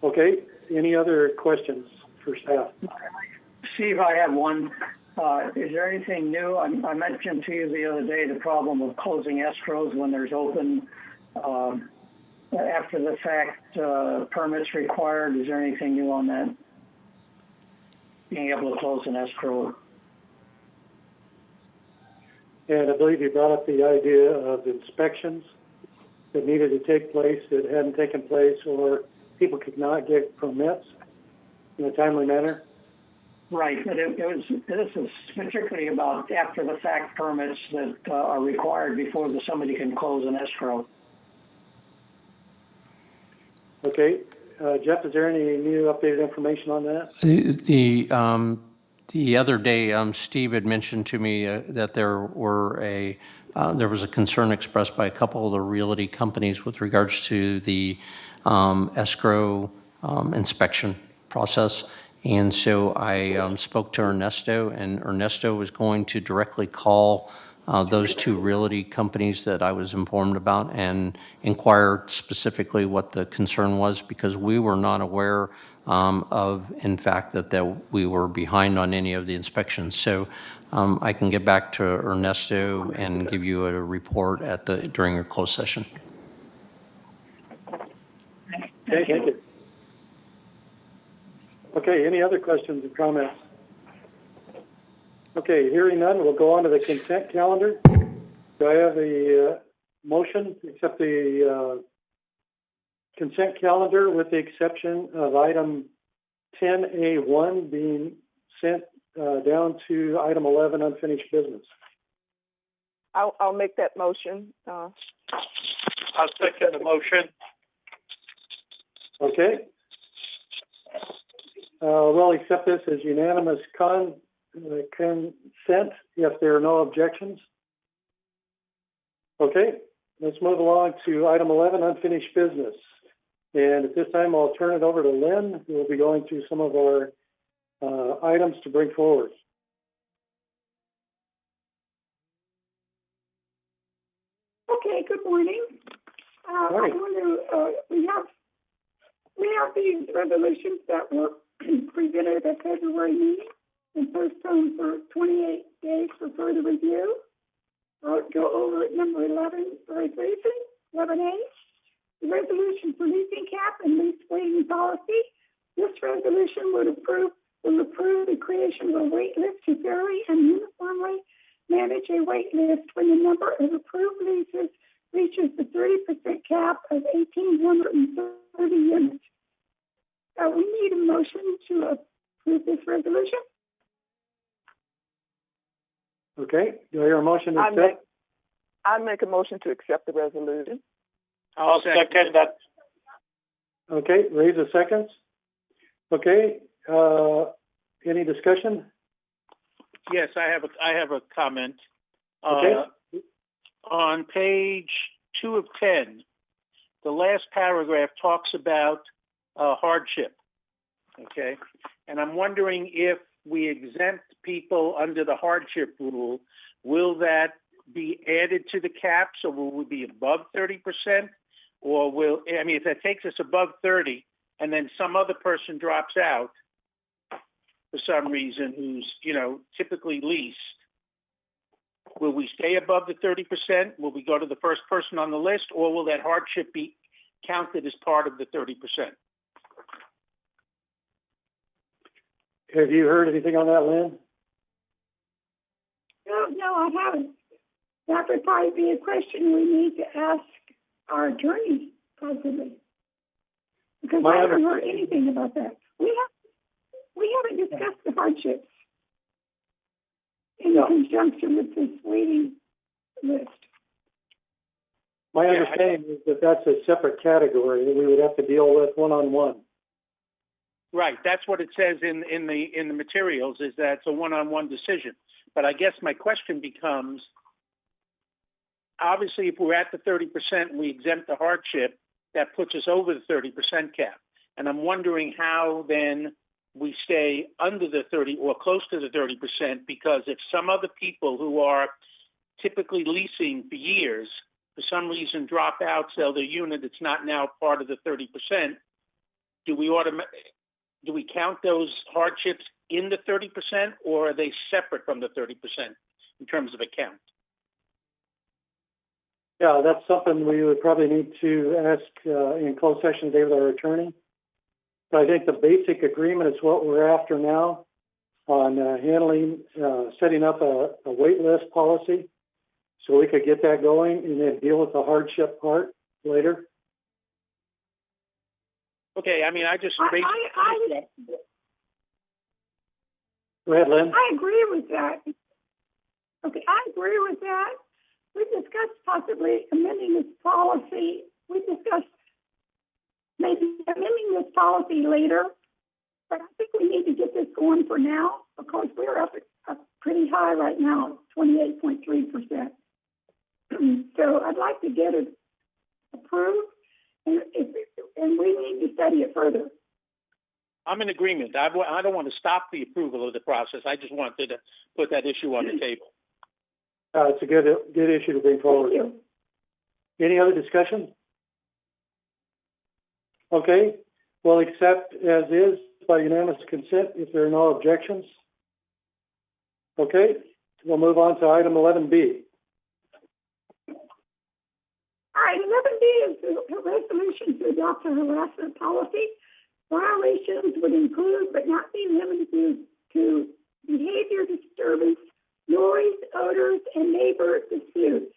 Okay, any other questions for staff? Steve, I have one. Is there anything new? I mentioned to you the other day the problem of closing escrows when there's open after the fact permits required. Is there anything new on that? Being able to close an escrow. And I believe you brought up the idea of inspections that needed to take place that hadn't taken place, or people could not get permits in a timely manner. Right, but this is particularly about after the fact permits that are required before somebody can close an escrow. Okay, Jeff, is there any new updated information on that? The other day, Steve had mentioned to me that there was a concern expressed by a couple of the realty companies with regards to the escrow inspection process. And so I spoke to Ernesto, and Ernesto was going to directly call those two realty companies that I was informed about and inquire specifically what the concern was, because we were not aware of, in fact, that we were behind on any of the inspections. So I can get back to Ernesto and give you a report during your closed session. Okay, thank you. Okay, any other questions or comments? Okay, hearing none, we'll go on to the consent calendar. Do I have a motion to accept the consent calendar with the exception of item 10A1 being sent down to item 11, unfinished business? I'll make that motion. I'll second the motion. Okay. We'll accept this as unanimous consent if there are no objections. Okay, let's move along to item 11, unfinished business. And at this time, I'll turn it over to Lynn, who will be going through some of our items to bring forward. Okay, good morning. Morning. We have these resolutions that were presented at February meeting and postponed for 28 days for further review. I'll go over number 11 very briefly. 11A, the resolution for leasing cap and lease waiting policy. This resolution will approve the creation of a wait list to fairly and uniformly manage a wait list when the number of approved leases reaches the 30% cap of 1,830 units. We need a motion to approve this resolution. Okay, do I hear a motion to accept? I make a motion to accept the resolution. I'll second that. Okay, raise the seconds. Okay, any discussion? Yes, I have a comment. Okay. On page 2 of 10, the last paragraph talks about hardship. Okay, and I'm wondering if we exempt people under the hardship rule, will that be added to the cap? So will we be above 30%? Or if that takes us above 30 and then some other person drops out for some reason who's, typically leased, will we stay above the 30%? Will we go to the first person on the list, or will that hardship be counted as part of the 30%? Have you heard anything on that, Lynn? No, I haven't. That would probably be a question we need to ask our attorney, possibly, because I haven't heard anything about that. We haven't discussed the hardships in conjunction with this waiting list. My understanding is that that's a separate category that we would have to deal with one-on-one. Right, that's what it says in the materials, is that it's a one-on-one decision. But I guess my question becomes, obviously, if we're at the 30% and we exempt the hardship, that puts us over the 30% cap. And I'm wondering how then we stay under the 30 or close to the 30%, because if some other people who are typically leasing for years, for some reason drop out, sell their unit, it's not now part of the 30%, do we count those hardships in the 30%, or are they separate from the 30% in terms of account? Yeah, that's something we would probably need to ask in closed session today with our attorney. But I think the basic agreement is what we're after now on setting up a wait list policy, so we could get that going and then deal with the hardship part later. Okay, I mean, I just... Go ahead, Lynn. I agree with that. Okay, I agree with that. We discussed possibly amending this policy. We discussed maybe amending this policy later, but I think we need to get this going for now because we're up pretty high right now, 28.3%. So I'd like to get it approved, and we need to study it further. I'm in agreement. I don't want to stop the approval of the process. I just wanted to put that issue on the table. It's a good issue to bring forward. Thank you. Any other discussion? Okay, we'll accept as is by unanimous consent if there are no objections. Okay, we'll move on to item 11B. All right, 11B is a resolution to adopt a harassment policy. Violations would include, but not be limited to behavior disturbance, noise, odors, and neighbor disputes.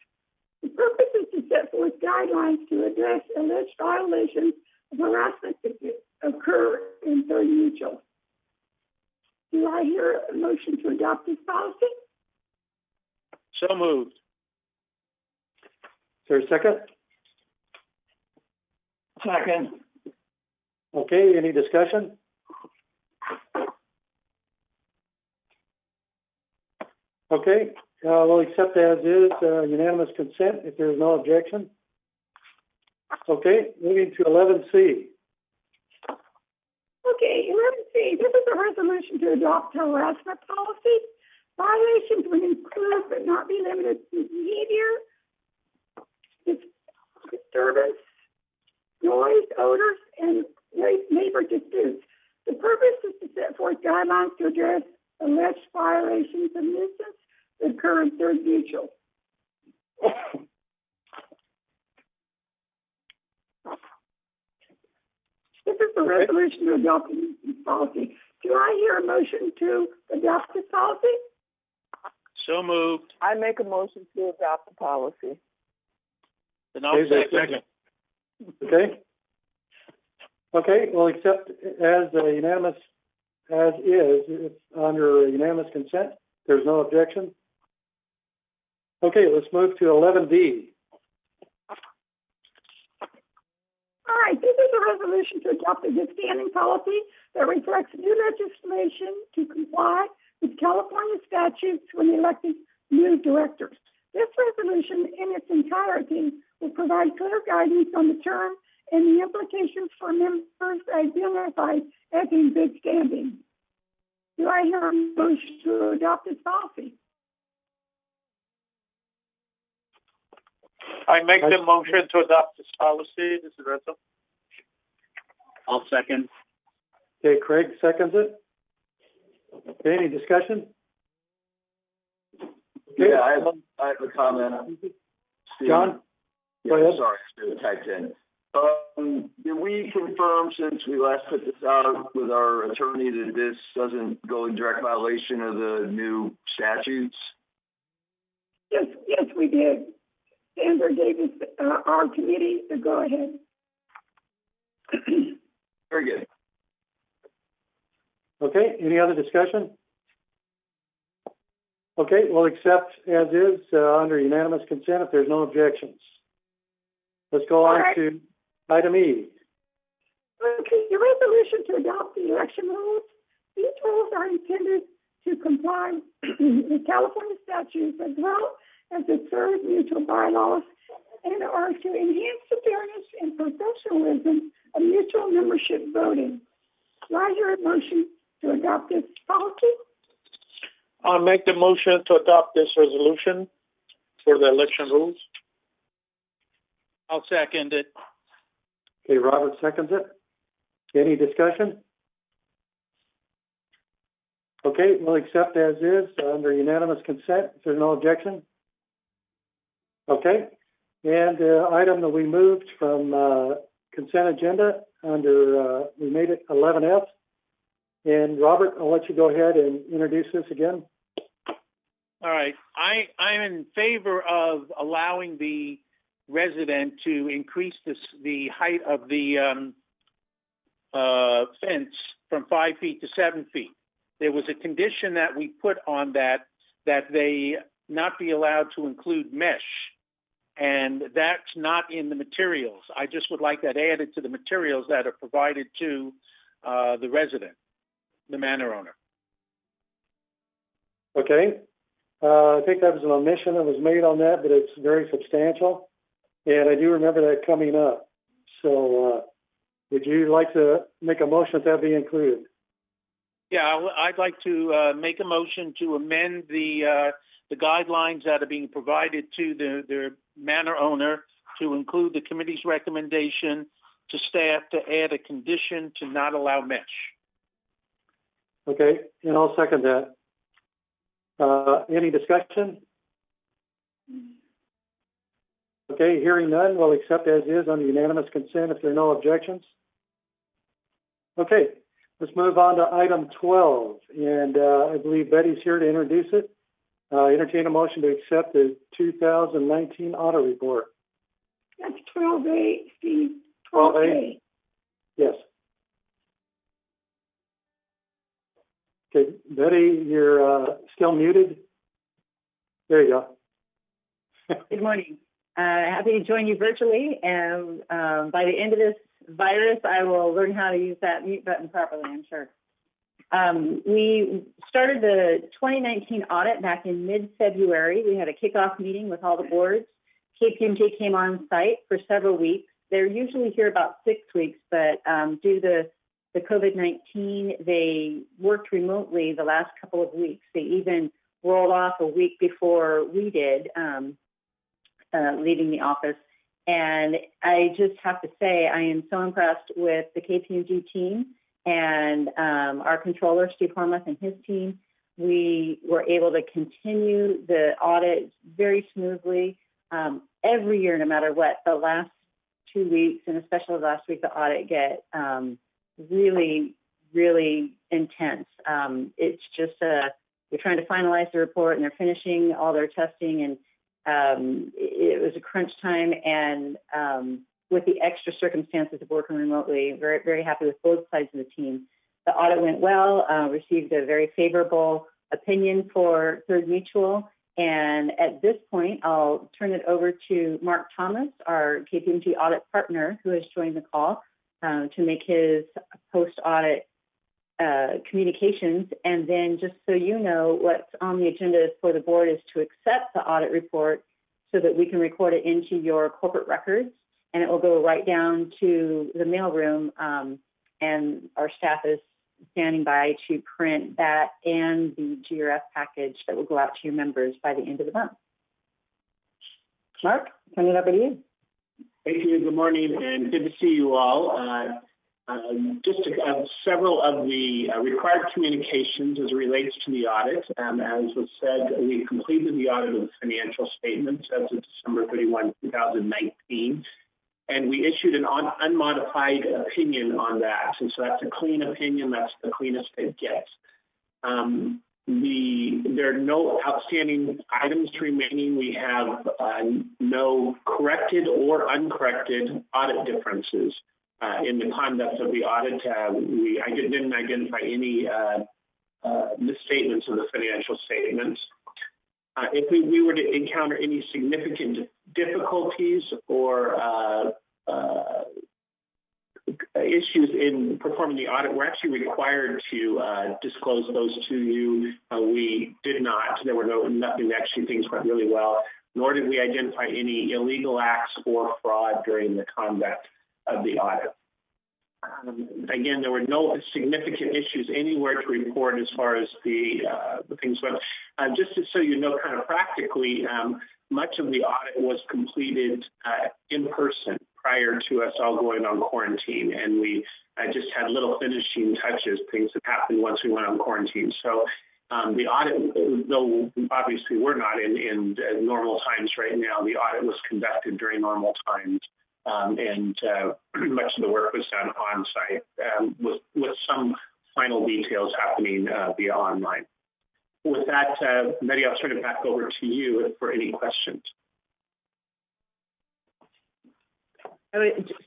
The purpose is to set forth guidelines to address alleged violations of harassment that occur in Third Mutual. Do I hear a motion to adopt this policy? So moved. Is there a second? Second. Okay, any discussion? Okay, we'll accept as is unanimous consent if there is no objection. Okay, moving to 11C. Okay, 11C, this is a resolution to adopt a harassment policy. Violations would include, but not be limited to behavior, disturbance, noise, odors, and neighbor disputes. The purpose is to set forth guidelines to address alleged violations of nuisance that occur in Third Mutual. This is the resolution to adopt this policy. Do I hear a motion to adopt this policy? So moved. I make a motion to adopt the policy. Then I'll second. Okay. Okay, we'll accept as unanimous as is, if under unanimous consent. There's no objection. Okay, let's move to 11D. All right, this is a resolution to adopt a good standing policy that reflects new legislation to comply with California statutes when electing new directors. This resolution in its entirety will provide clear guidance on the term and the implications for members identified as in good standing. Do I hear a motion to adopt this policy? I make the motion to adopt this policy. This is Russell. I'll second. Okay, Craig seconds it. Okay, any discussion? Okay. Yeah, I have a comment. John? Yeah, Go ahead. sorry, I typed in. Did we confirm, since we last put this out with our attorney, that this doesn't go in direct violation of the new statutes? Yes, we did. Sandra gave us our committee to go ahead. Very good. Okay, any other discussion? Okay, we'll accept as is under unanimous consent if there's no objections. Let's go on to item E. Okay, the resolution to adopt the election rules. These rules are intended to comply with California statutes as well as the third mutual bylaws and are to enhance the fairness and professionalism of mutual membership voting. Do I hear a motion to adopt this policy? I'll make the motion to adopt this resolution for the election rules. I'll second it. Okay, Robert seconds it. Any discussion? Okay, we'll accept as is under unanimous consent if there's no objection. Okay, and item that we moved from consent agenda under, we made it 11F. And Robert, I'll let you go ahead and introduce this again. All right. I'm in favor of allowing the resident to increase the height of the fence from 5 feet to 7 feet. There was a condition that we put on that they not be allowed to include mesh, and that's not in the materials. I just would like that added to the materials that are provided to the resident, the manor owner. Okay. I think that was an omission that was made on that, but it's very substantial. And I do remember that coming up. So would you like to make a motion that be included? Yeah, I'd like to make a motion to amend the guidelines that are being provided to the manor owner to include the committee's recommendation to staff to add a condition to not allow mesh. Okay, and I'll second that. Any discussion? Okay, hearing none, we'll accept as is under unanimous consent if there are no objections. Okay, let's move on to item 12, and I believe Betty's here to introduce it. Entertain a motion to accept the 2019 audit report. That's 12A, Steve. 12A? Yes. Okay, Betty, you're still muted. There you go. Good morning. Happy to join you virtually, and by the end of this virus, I will learn how to use that mute button properly, I'm sure. We started the 2019 audit back in mid-February. We had a kickoff meeting with all the boards. KPMG came on site for several weeks. They're usually here about 6 weeks, but due to the COVID-19, they worked remotely the last couple of weeks. They even rolled off a week before we did, leaving the office. And I just have to say, I am so impressed with the KPMG team and our controller, Steve Hormuth, and his team. We were able to continue the audit very smoothly. Every year, no matter what, the last 2 weeks, and especially last week, the audit get really, really intense. It's just, we're trying to finalize the report, and they're finishing all their testing, and it was a crunch time, and with the extra circumstances of working remotely, very, very happy with both sides of the team. The audit went well, received a very favorable opinion for Third Mutual, and at this point, I'll turn it over to Mark Thomas, our KPMG audit partner, who has joined the call to make his post-audit communications. And then just so you know, what's on the agenda for the board is to accept the audit report so that we can record it into your corporate records, and it will go right down to the mailroom, and our staff is standing by to print that and the GRF package that will go out to your members by the end of the month. Mark, turn it over to you. Thank you. Good morning, and good to see you all. Just several of the required communications as it relates to the audit. As was said, we completed the audit of the financial statements as of December 31, 2019, and we issued an unmodified opinion on that. And so that's a clean opinion. That's the cleanest it gets. There are no outstanding items remaining. We have no corrected or uncorrected audit differences in the conduct of the audit. I didn't identify any misstatements of the financial statements. If we were to encounter any significant difficulties or issues in performing the audit, we're actually required to disclose those to you. We did not. There were nothing. Actually, things went really well. Nor did we identify any illegal acts or fraud during the conduct of the audit. Again, there were no significant issues anywhere to report as far as the things went. Just so you know, kind of practically, much of the audit was completed in person prior to us all going on quarantine, and we just had little finishing touches, things that happened once we went on quarantine. So the audit, though obviously we're not in normal times right now, the audit was conducted during normal times. And much of the work was done on site with some final details happening via online. With that, Betty, I'll turn it back over to you for any questions.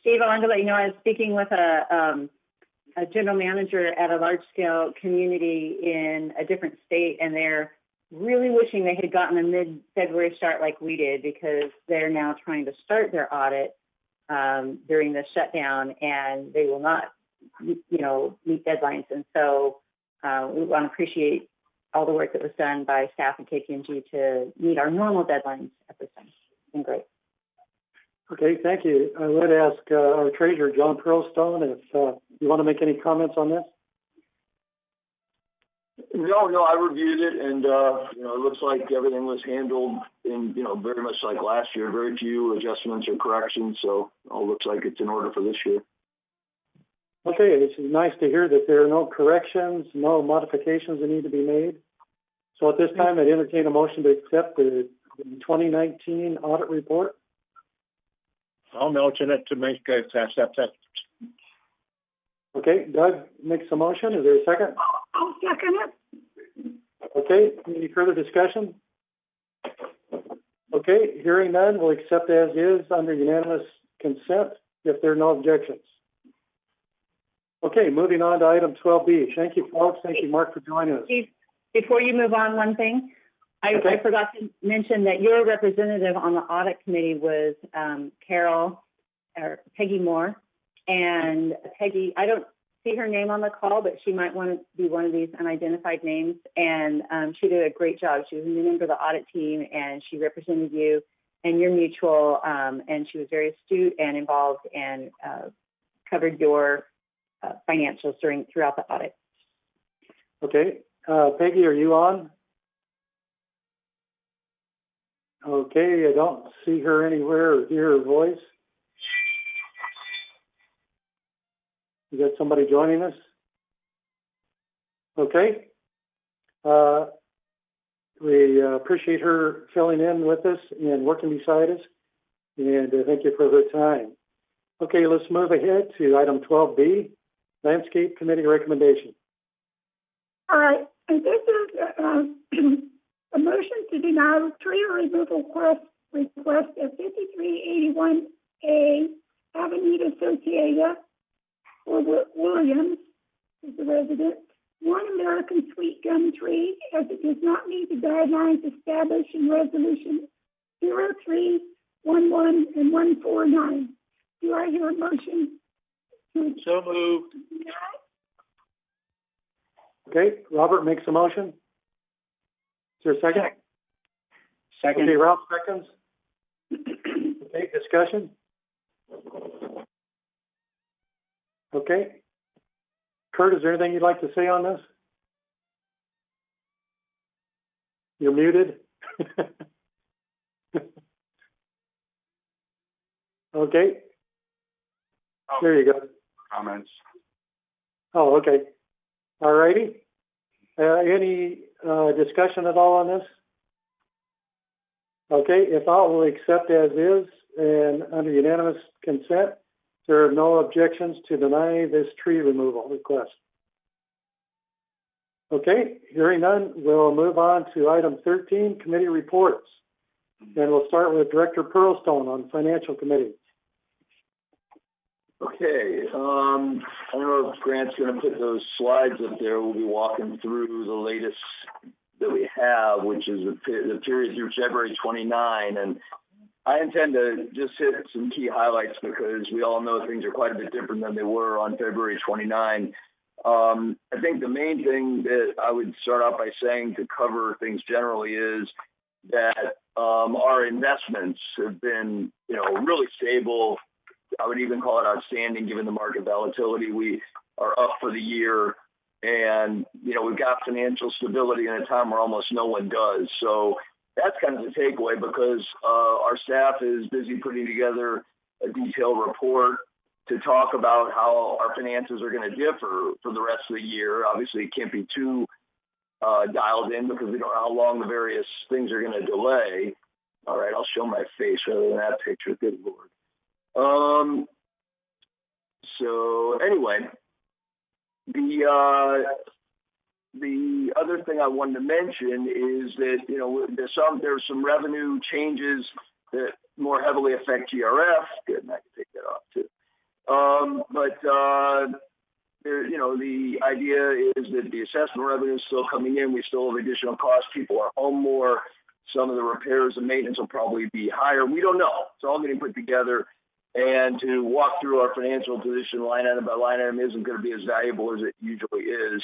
Steve, I wanted to let you know I was speaking with a general manager at a large-scale community in a different state, and they're really wishing they had gotten a mid-February start like we did, because they're now trying to start their audit during the shutdown, and they will not, meet deadlines. And so we want to appreciate all the work that was done by staff at KPMG to meet our normal deadlines at this time. It's been great. Okay, thank you. I would ask our treasurer, John Pearlstone, if you want to make any comments on this. No, I reviewed it, and it looks like everything was handled in, very much like last year. Very few adjustments or corrections, so it all looks like it's in order for this year. Okay, it's nice to hear that there are no corrections, no modifications that need to be made. So at this time, I'd entertain a motion to accept the 2019 audit report. I'll motion it to make accept that. Okay, Doug makes a motion. Is there a second? I'll second it. Okay, any further discussion? Okay, hearing none, we'll accept as is under unanimous consent if there are no objections. Okay, moving on to item 12B. Thank you, folks. Thank you, Mark, for joining us. Steve, before you move on, one thing. I forgot to mention that your representative on the audit committee was Peggy Moore. And Peggy, I don't see her name on the call, but she might want to be one of these unidentified names. And she did a great job. She was a new member of the audit team, and she represented you and your mutual. And she was very astute and involved and covered your financials throughout the audit. Okay. Peggy, are you on? Okay, I don't see her anywhere or hear her voice. Is that somebody joining us? Okay. We appreciate her filling in with us and working beside us, and thank you for her time. Okay, let's move ahead to item 12B, Landscape Committee recommendation. All right, and this is a motion to deny tree removal request at 5381A Avenida Societa for Williams, is the resident, one American sweet gum tree, as it does not meet the guidelines established in Resolution 0311 and 149. Do I hear a motion? So moved. Okay, Robert makes a motion. Is there a second? Second. Okay, Ralph seconds. Okay, discussion? Okay. Kurt, is there anything you'd like to say on this? You're muted. Okay. There you go. Comments. Oh, okay. All righty. Any discussion at all on this? Okay, if not, we'll accept as is and under unanimous consent. There are no objections to deny this tree removal request. Okay, hearing none, we'll move on to item 13, committee reports. And we'll start with Director Pearlstone on Financial Committee. Okay, I don't know if Grant's going to put those slides up there. We'll be walking through the latest that we have, which is the period through February 29. And I intend to just hit some key highlights because we all know things are quite a bit different than they were on February 29. I think the main thing that I would start off by saying to cover things generally is that our investments have been, really stable. I would even call it outstanding given the market volatility. We are up for the year, and we've got financial stability in a time where almost no one does. So that's kind of the takeaway, because our staff is busy putting together a detailed report to talk about how our finances are going to differ for the rest of the year. Obviously, it can't be too dialed in because we don't know how long the various things are going to delay. All right, I'll show my face rather than that picture. Good Lord. So anyway, the other thing I wanted to mention is that there's some revenue changes that more heavily affect GRF. Good, and I can take that off too. The idea is that the assessment revenue is still coming in. We still have additional costs. People are home more. Some of the repairs and maintenance will probably be higher. We don't know. It's all getting put together. And to walk through our financial position line item by line item isn't going to be as valuable as it usually is.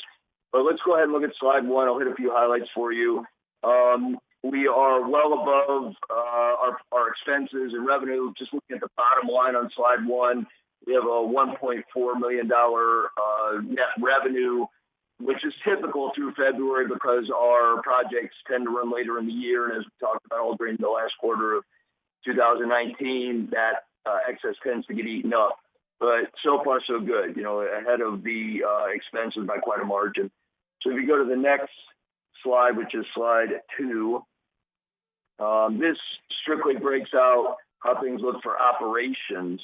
But let's go ahead and look at slide 1. I'll hit a few highlights for you. We are well above our expenses and revenue. Just looking at the bottom line on slide 1, we have a $1.4 million net revenue, which is typical through February because our projects tend to run later in the year. And as we talked about all during the last quarter of 2019, that excess tends to get eaten up. But so far, so good, ahead of the expenses by quite a margin. So if you go to the next slide, which is slide 2, this strictly breaks out how things look for operations.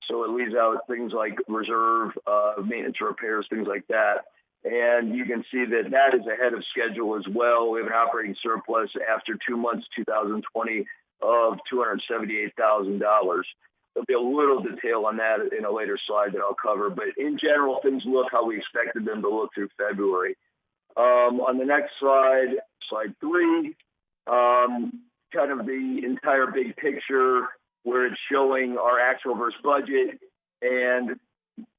So it leaves out things like reserve, maintenance, repairs, things like that. And you can see that that is ahead of schedule as well. We have an operating surplus after 2 months, 2020, of $278,000. There'll be a little detail on that in a later slide that I'll cover. But in general, things look how we expected them to look through February. On the next slide, slide 3, kind of the entire big picture where it's showing our actual versus budget. And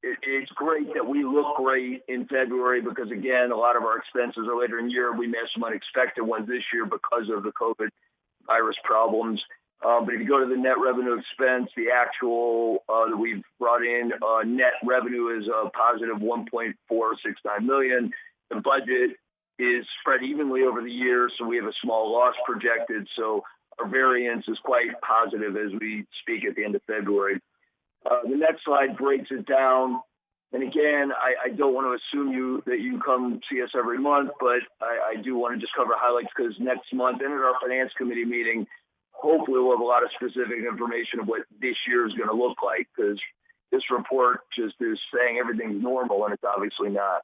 it's great that we look great in February because, again, a lot of our expenses are later in the year. We may have some unexpected ones this year because of the COVID virus problems. But if you go to the net revenue expense, the actual that we've brought in, net revenue is a positive $1.469 million. The budget is spread evenly over the year, so we have a small loss projected. So our variance is quite positive as we speak at the end of February. The next slide breaks it down. And again, I don't want to assume that you come see us every month, but I do want to just cover highlights because next month, and at our finance committee meeting, hopefully we'll have a lot of specific information of what this year is going to look like, because this report just is saying everything's normal, and it's obviously not.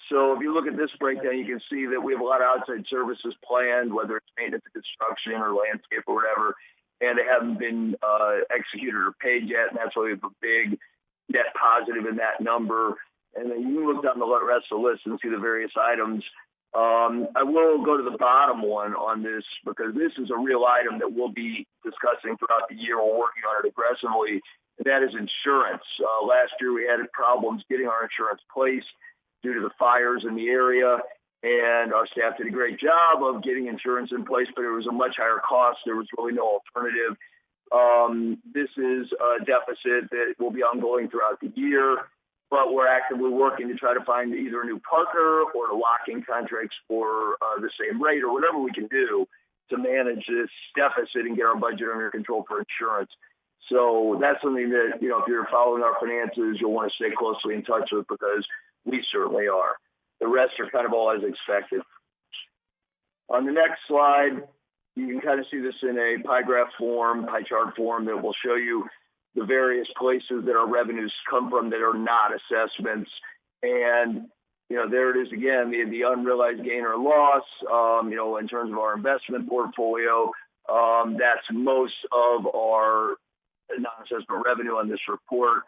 So if you look at this breakdown, you can see that we have a lot of outside services planned, whether it's maintenance, construction, or landscape or whatever, and they haven't been executed or paid yet, and that's why we have a big net positive in that number. And then you can look down the rest of the list and see the various items. I will go to the bottom one on this because this is a real item that we'll be discussing throughout the year. We're working on it aggressively, and that is insurance. Last year we had problems getting our insurance placed due to the fires in the area, and our staff did a great job of getting insurance in place, but it was a much higher cost. There was really no alternative. This is a deficit that will be ongoing throughout the year, but we're actively working to try to find either a new partner or to lock in contracts for the same rate or whatever we can do to manage this deficit and get our budget under control for insurance. So that's something that, if you're following our finances, you'll want to stay closely in touch with because we certainly are. The rest are kind of all as expected. On the next slide, you can kind of see this in a pie chart form that will show you the various places that our revenues come from that are not assessments. And, there it is again, the unrealized gain or loss, in terms of our investment portfolio. That's most of our non-assessment revenue on this report.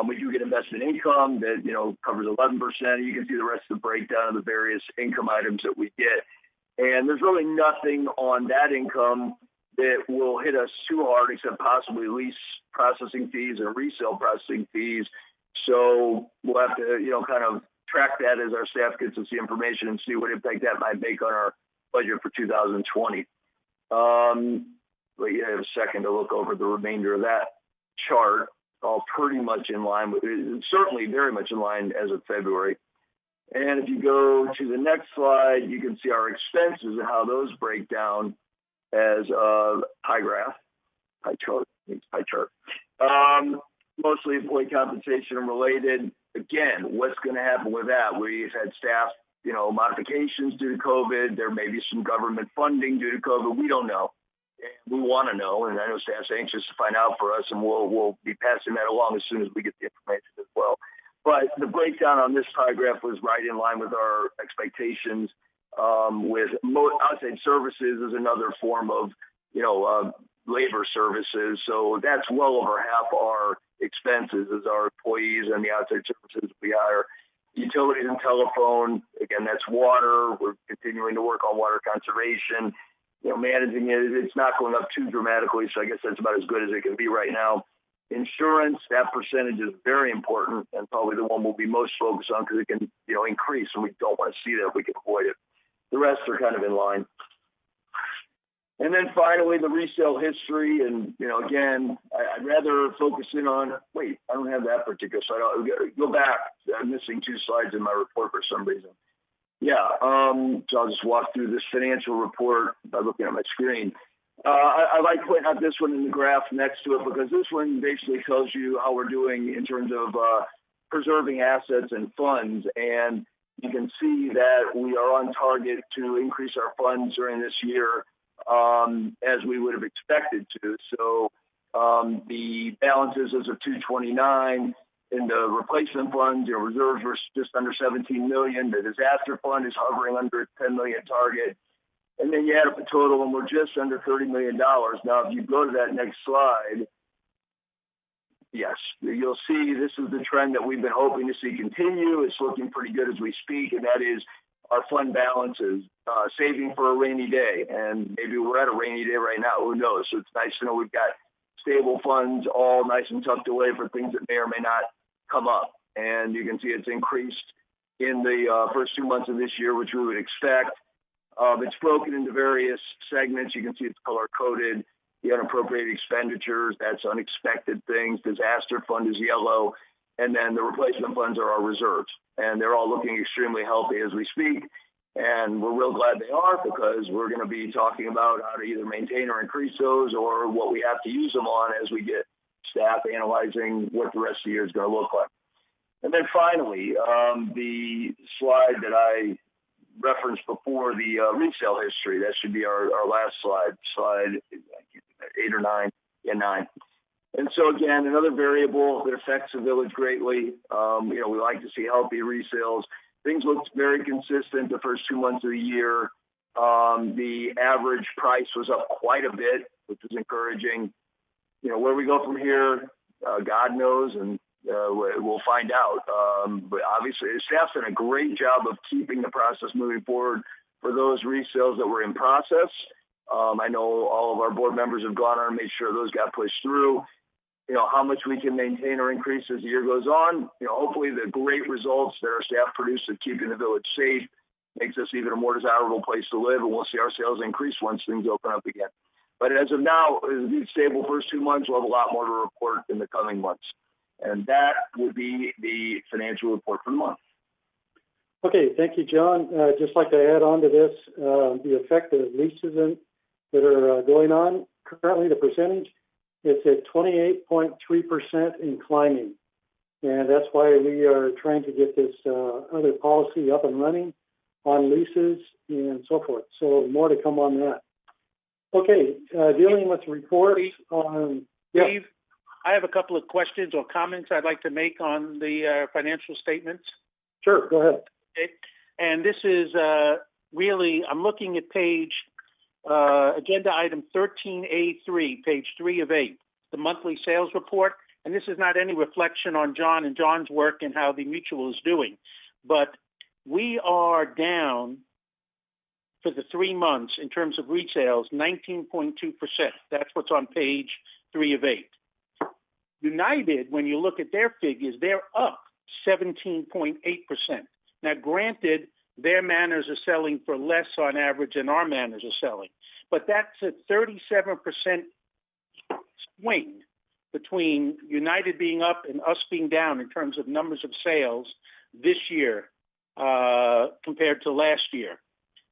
We do get investment income that, covers 11%. You can see the rest of the breakdown of the various income items that we get. And there's really nothing on that income that will hit us too hard, except possibly lease processing fees and resale processing fees. So we'll have to, kind of track that as our staff gets us the information and see what impact that might make on our budget for 2020. But you have a second to look over the remainder of that chart. All pretty much in line with, certainly very much in line as of February. And if you go to the next slide, you can see our expenses and how those break down as a pie chart. Mostly employee compensation and related. Again, what's going to happen with that? We've had staff, modifications due to COVID. There may be some government funding due to COVID. We don't know. We want to know, and I know staff's anxious to find out for us, and we'll be passing that along as soon as we get the information as well. But the breakdown on this pie graph was right in line with our expectations. With outside services is another form of, labor services. So that's well over half our expenses is our employees and the outside services we hire. Utilities and telephone, again, that's water. We're continuing to work on water conservation. Managing it's not going up too dramatically, so I guess that's about as good as it can be right now. Insurance, that percentage is very important and probably the one we'll be most focused on because it can, increase, and we don't want to see that if we can avoid it. The rest are kind of in line. And then finally, the resale history, and, again, I'd rather focus in on, I don't have that particular slide. I'll go back. I'm missing 2 slides in my report for some reason. Yeah, so I'll just walk through this financial report by looking at my screen. I like pointing out this one in the graph next to it because this one basically tells you how we're doing in terms of preserving assets and funds. And you can see that we are on target to increase our funds during this year as we would have expected to. So the balances as of 2/29. In the replacement funds, reserves were just under 17 million. The disaster fund is hovering under a 10 million target. And then you add up the total and we're just under $30 million. Now, if you go to that next slide, yes, you'll see this is the trend that we've been hoping to see continue. It's looking pretty good as we speak, and that is our fund balances, saving for a rainy day. And maybe we're at a rainy day right now. Who knows? So it's nice to know we've got stable funds all nice and tucked away for things that may or may not come up. And you can see it's increased in the first 2 months of this year, which we would expect. It's broken into various segments. You can see it's color-coded. The unappropriated expenditures, that's unexpected things. Disaster fund is yellow. And then the replacement funds are our reserves. And they're all looking extremely healthy as we speak. And we're real glad they are because we're going to be talking about how to either maintain or increase those or what we have to use them on as we get staff analyzing what the rest of the year is going to look like. And then finally, the slide that I referenced before, the resale history, that should be our last slide 8 or 9, 9. And so again, another variable that affects the village greatly. We like to see healthy resales. Things looked very consistent the first 2 months of the year. The average price was up quite a bit, which is encouraging. Where we go from here, God knows, and we'll find out. But obviously, the staff's done a great job of keeping the process moving forward for those resales that were in process. I know all of our board members have gone on and made sure those got pushed through. How much we can maintain or increase as the year goes on. Hopefully the great results that our staff produce at keeping the village safe makes us even a more desirable place to live, and we'll see our sales increase once things open up again. But as of now, it's stable first 2 months. We'll have a lot more to report in the coming months. And that would be the financial report for the month. Okay, thank you, John. Just like to add on to this, the effect of leases that are going on. Currently, the percentage, it's at 28.3% and climbing. And that's why we are trying to get this other policy up and running on leases and so forth. So more to come on that. Okay, dealing with reports on... Steve, I have a couple of questions or comments I'd like to make on the financial statements. Sure, go ahead. Okay. And this is really, I'm looking at agenda item 13A3, page 3 of 8, the monthly sales report. And this is not any reflection on John and John's work and how the mutual is doing. But we are down for the 3 months in terms of resales, 19.2%. That's what's on page 3 of 8. United, when you look at their figures, they're up 17.8%. Now, granted, their manors are selling for less on average than our manors are selling, but that's a 37% swing between United being up and us being down in terms of numbers of sales this year compared to last year.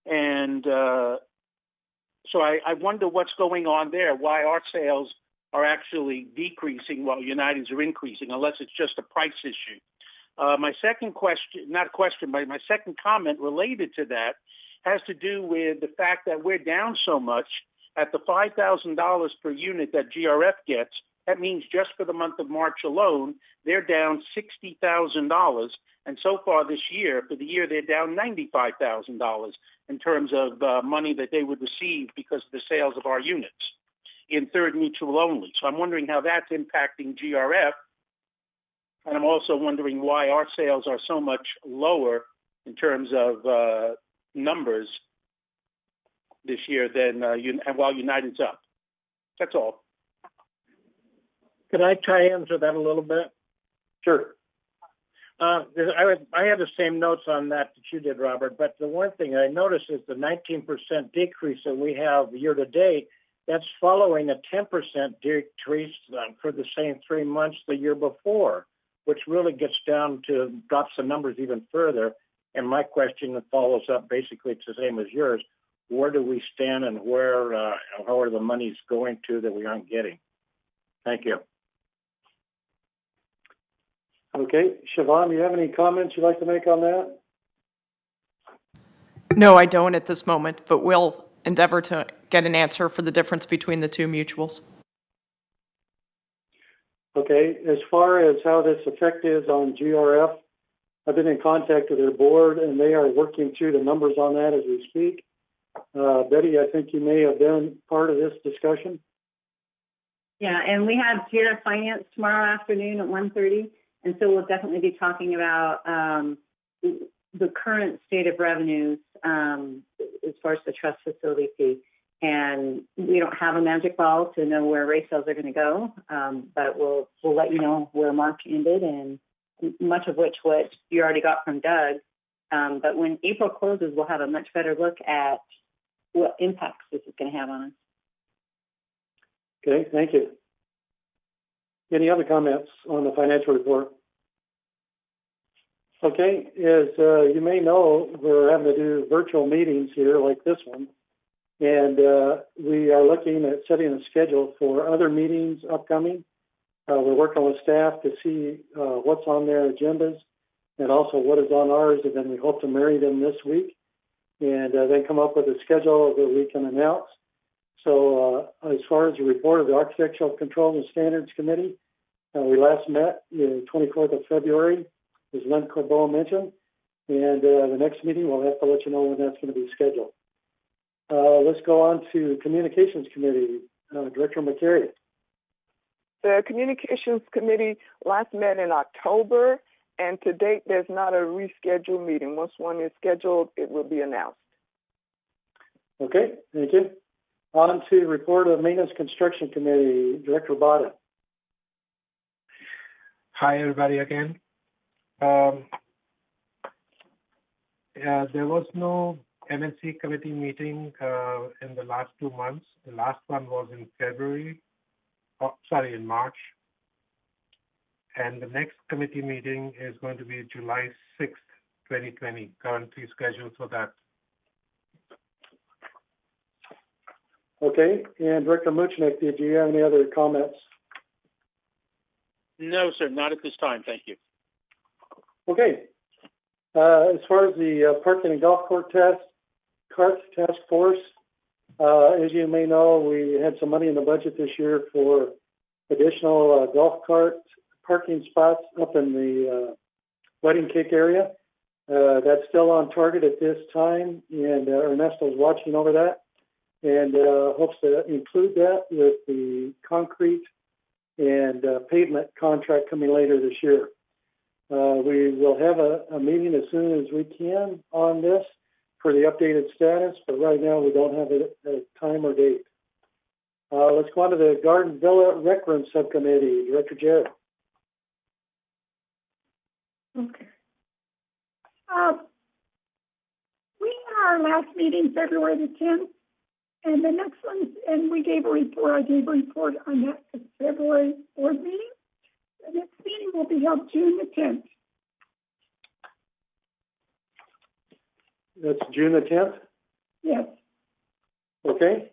And so I wonder what's going on there, why our sales are actually decreasing while United's are increasing, unless it's just a price issue. My second question, not a question, but my second comment related to that has to do with the fact that we're down so much at the $5,000 per unit that GRF gets. That means just for the month of March alone, they're down $60,000. And so far this year, for the year, they're down $95,000 in terms of money that they would receive because of the sales of our units in Third Mutual only. So I'm wondering how that's impacting GRF. And I'm also wondering why our sales are so much lower in terms of numbers this year than and while United's up. That's all. Could I tie into that a little bit? Sure. I had the same notes on that you did, Robert, but the one thing I noticed is the 19% decrease that we have year to date. That's following a 10% decrease for the same 3 months the year before, which really gets down to drops the numbers even further. And my question follows up basically it's the same as yours. Where do we stand and how are the monies going to that we aren't getting? Thank you. Okay. Siobhan, do you have any comments you'd like to make on that? No, I don't at this moment, but we'll endeavor to get an answer for the difference between the two mutuals. Okay. As far as how this effect is on GRF, I've been in contact with their board, and they are working through the numbers on that as we speak. Betty, I think you may have been part of this discussion. Yeah, and we have GRF Finance tomorrow afternoon at 1:30, and so we'll definitely be talking about the current state of revenues as far as the trust facility fee. And we don't have a magic ball to know where race sales are going to go, but we'll let you know where March ended, and much of which what you already got from Doug. But when April closes, we'll have a much better look at what impacts this is going to have on us. Okay, thank you. Any other comments on the financial report? Okay, as you may know, we're having to do virtual meetings here like this one. And we are looking at setting a schedule for other meetings upcoming. We're working with staff to see what's on their agendas and also what is on ours, and then we hope to marry them this week and then come up with a schedule that we can announce. So as far as the report of the Architectural Controls and Standards Committee, we last met the 24th of February, as Len Corbeau mentioned, and the next meeting we'll have to let you know when that's going to be scheduled. Let's go on to Communications Committee. Director McCary. The Communications Committee last met in October, and to date, there's not a rescheduled meeting. Once one is scheduled, it will be announced. Okay, thank you. On to report of Maintenance Construction Committee, Director Bada. Hi, everybody again. There was no MNC committee meeting in the last 2 months. The last one was in in March. And the next committee meeting is going to be July 6th, 2020, currently scheduled for that. Okay, and Director Muchnick, did you have any other comments? No, sir, not at this time. Thank you. Okay. As far as the parking and golf court task force, as you may know, we had some money in the budget this year for additional golf cart parking spots up in the wedding cake area. That's still on target at this time, and Ernesto's watching over that and hopes to include that with the concrete and pavement contract coming later this year. We will have a meeting as soon as we can on this, for the updated status, but right now we don't have a time or date. Let's go on to the Garden Villa Rec Room Subcommittee. Director Jarrett. Okay. We had our last meeting February the 10th, and the next one, and we gave a report. I gave a report on that at the February board meeting. The next meeting will be held June the 10th. That's June the 10th? Yes. Okay,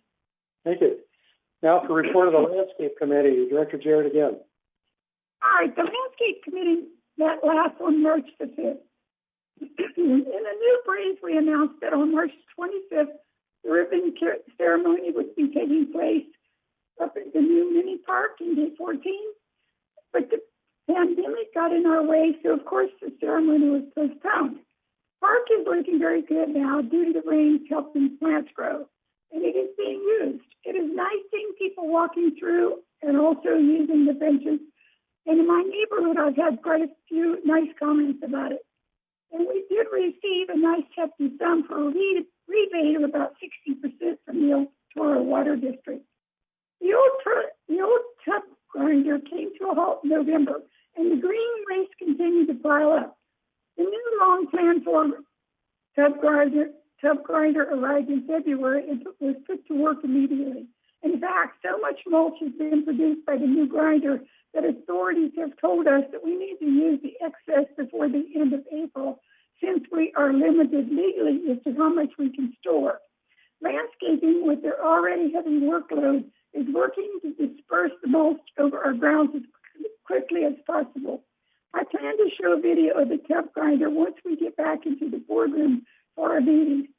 thank you. Now for report of the Landscape Committee, Director Jarrett again. All right, the Landscape Committee met last on March the 5th. In a new breeze, we announced that on March 25th, the ribbon ceremony would be taking place up at the new mini park in Day 14. But the pandemic got in our way, so of course the ceremony was postponed. Park is looking very good now due to the rains helping plants grow, and it is being used. It is nice seeing people walking through and also using the benches. And in my neighborhood, I've had quite a few nice comments about it. And we did receive a nice hefty sum for a rebate of about 60% from the El Toro Water District. The old tub grinder came to a halt in November, and the green waste continued to pile up. The new long plan for tub grinder arrived in February and was put to work immediately. In fact, so much mulch has been produced by the new grinder that authorities have told us that we need to use the excess before the end of April, since we are limited legally as to how much we can store. Landscaping, with their already heavy workload, is working to disperse the mulch over our grounds as quickly as possible. I plan to show a video of the tub grinder once we get back into the boardroom for our meeting.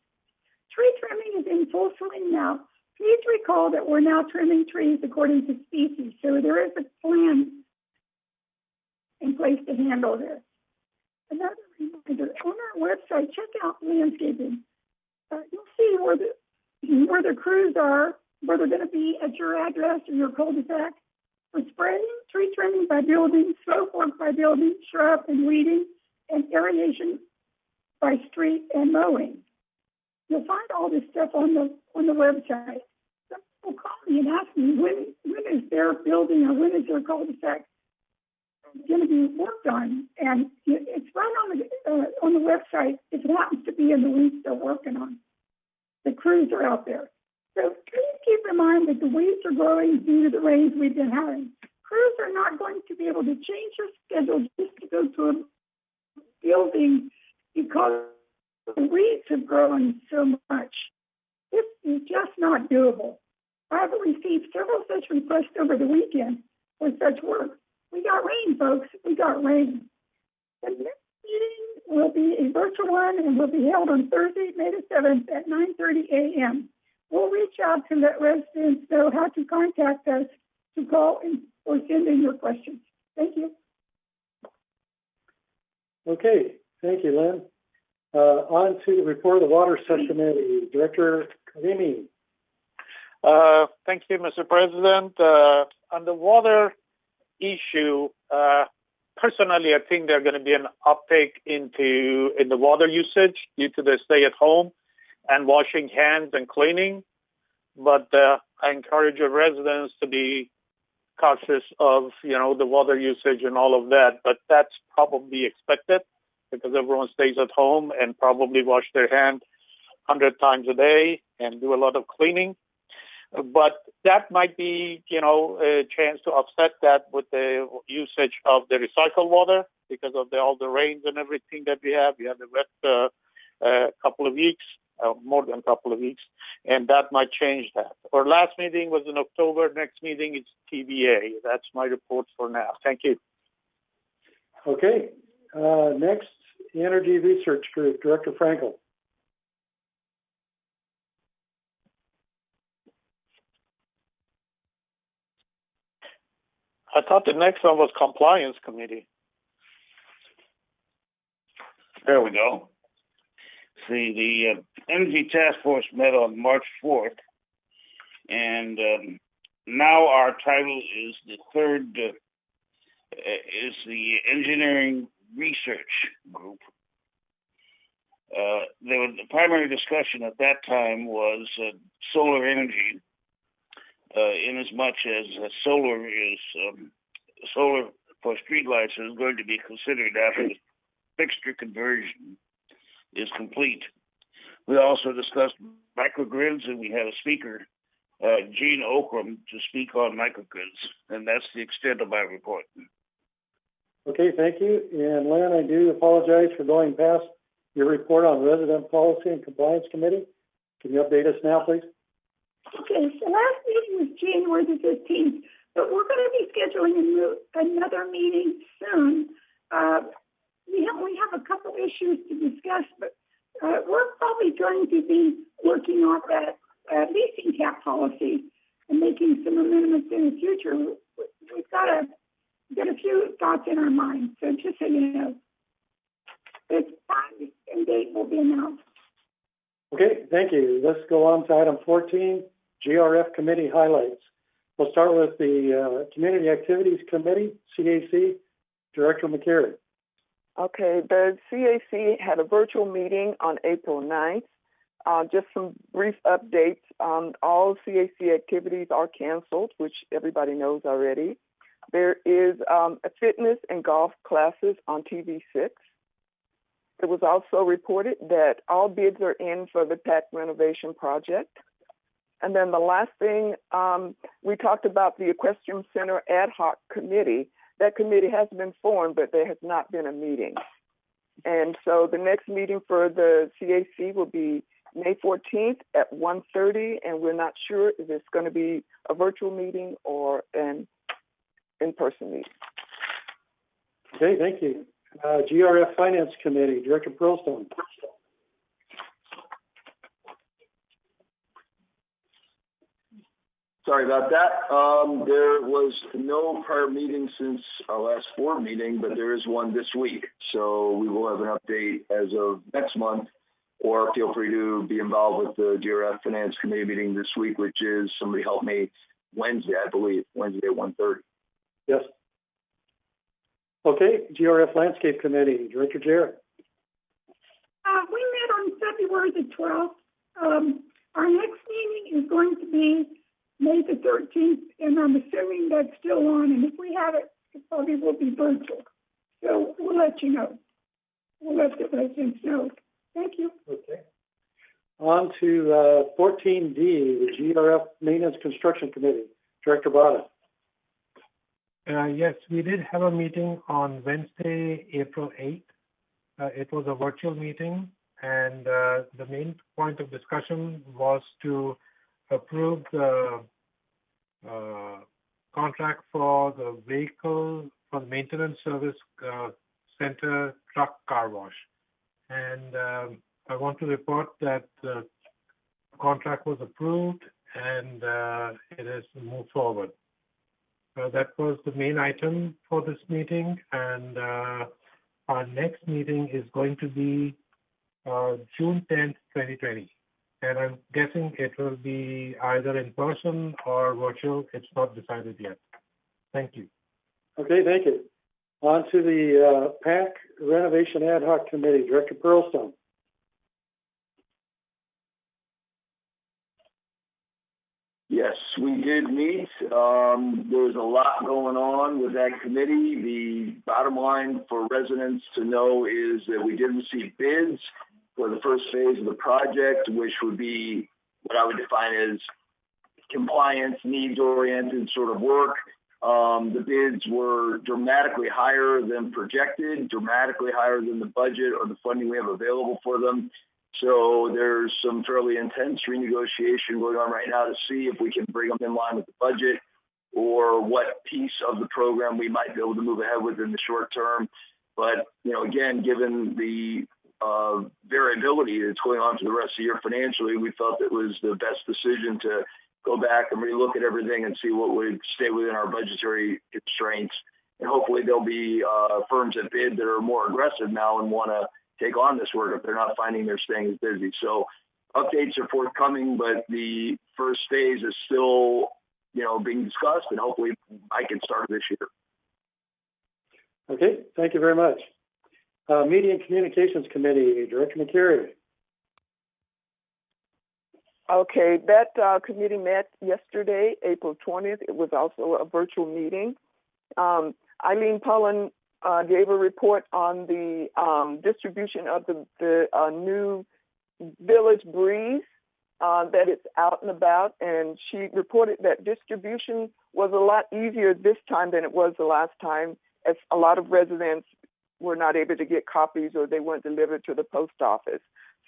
Tree trimming is in full swing now. Please recall that we're now trimming trees according to species, so there is a plan in place to handle this. Another reminder, on our website, check out landscaping. You'll see where the crews are, where they're going to be at your address or your cul-de-sac. For spraying, tree trimming by building, slope work by building, shrub and weeding, and irrigation by street and mowing. You'll find all this stuff on the website. Some people call me and ask me when is their building or when is their cul-de-sac going to be worked on, and it's right on the website. It happens to be in the weeks they're working on. The crews are out there. So please keep in mind that the weeds are growing due to the rains we've been having. Crews are not going to be able to change their schedule just to go to a building because the weeds have grown so much. This is just not doable. I have received several such requests over the weekend for such work. We got rain, folks. We got rain. The next meeting will be a virtual one and will be held on Thursday, May the 7th at 9:30 a.m. We'll reach out to let residents know how to contact us to call or send in your questions. Thank you. Okay, thank you, Lynn. On to the report of the Water Subcommittee. Director Karimi. Thank you, Mr. President. On the water issue, personally, I think there's going to be an uptake in the water usage due to the stay-at-home and washing hands and cleaning. But I encourage your residents to be cautious of, the water usage and all of that. But that's probably expected because everyone stays at home and probably wash their hands 100 times a day and do a lot of cleaning. But that might be, a chance to offset that with the usage of the recycled water because of all the rains and everything that we have. We had a wet couple of weeks, more than a couple of weeks, and that might change that. Our last meeting was in October. Next meeting is TBA. That's my report for now. Thank you. Okay. Next, the Energy Research Group, Director Frankel. I thought the next one was Compliance Committee. There we go. See, the Energy Task Force met on March 4th, and now our title is the third, is the Engineering Research Group. The primary discussion at that time was solar energy, in as much as solar for streetlights is going to be considered after the fixture conversion is complete. We also discussed microgrids, and we had a speaker, Gene Okram, to speak on microgrids, and that's the extent of my report. Okay, thank you. And Lynn, I do apologize for going past your report on Resident Policy and Compliance Committee. Can you update us now, please? Okay, so last meeting was January the 15th, but we're going to be scheduling another meeting soon. We only have a couple issues to discuss, but we're probably going to be working on that leasing cap policy and making some amendments in the future. We've got a few thoughts in our mind, so just so you know. Its time and date will be announced. Okay, thank you. Let's go on to item 14, GRF Committee highlights. We'll start with the Community Activities Committee, CAC, Director McCary. Okay, the CAC had a virtual meeting on April 9th. Just some brief updates. All CAC activities are canceled, which everybody knows already. There is a fitness and golf classes on TV6. It was also reported that all bids are in for the PAC renovation project. And then the last thing, we talked about the Equestrian Center Ad Hoc Committee. That committee has been formed, but there has not been a meeting. And so the next meeting for the CAC will be May 14th at 1:30, and we're not sure if it's going to be a virtual meeting or an in-person meeting. Okay, thank you. GRF Finance Committee, Director Pearlstone. Sorry about that. There was no prior meeting since our last board meeting, but there is one this week. So we will have an update as of next month, or feel free to be involved with the GRF Finance Committee meeting this week, which is, somebody help me, Wednesday, I believe, Wednesday at 1:30. Yes. Okay, GRF Landscape Committee, Director Jarrett. We met on February the 12th. Our next meeting is going to be May the 13th, and I'm assuming that's still on, and if we have it, it probably will be virtual. So we'll let you know. We'll let the residents know. Thank you. Okay. On to 14D, the GRF Maintenance Construction Committee, Director Bada. Yes, we did have a meeting on Wednesday, April 8th. It was a virtual meeting, and the main point of discussion was to approve the contract for the vehicle for the maintenance service center truck car wash. And I want to report that the contract was approved and it has moved forward. That was the main item for this meeting, and our next meeting is going to be June 10th, 2020. And I'm guessing it will be either in person or virtual. It's not decided yet. Thank you. Okay, thank you. On to the PAC Renovation Ad Hoc Committee, Director Pearlstone. Yes, we did meet. There's a lot going on with that committee. The bottom line for residents to know is that we did receive bids for the first phase of the project, which would be what I would define as compliance, needs-oriented sort of work. The bids were dramatically higher than projected, dramatically higher than the budget or the funding we have available for them. So there's some fairly intense renegotiation going on right now to see if we can bring them in line with the budget or what piece of the program we might be able to move ahead with in the short term. But, you know, again, given the variability that's going on for the rest of the year financially, we felt it was the best decision to go back and relook at everything and see what would stay within our budgetary constraints. And hopefully there'll be firms that bid that are more aggressive now and want to take on this work if they're not finding they're staying as busy. So updates are forthcoming, but the first phase is still, you know, being discussed, and hopefully I can start this year. Okay, thank you very much. Media and Communications Committee, Director McCary. Okay, that committee met yesterday, April 20th. It was also a virtual meeting. Eileen Pullen gave a report on the distribution of the new Village Breeze, that it's out and about, and she reported that distribution was a lot easier this time than it was the last time, as a lot of residents were not able to get copies or they weren't delivered to the post office.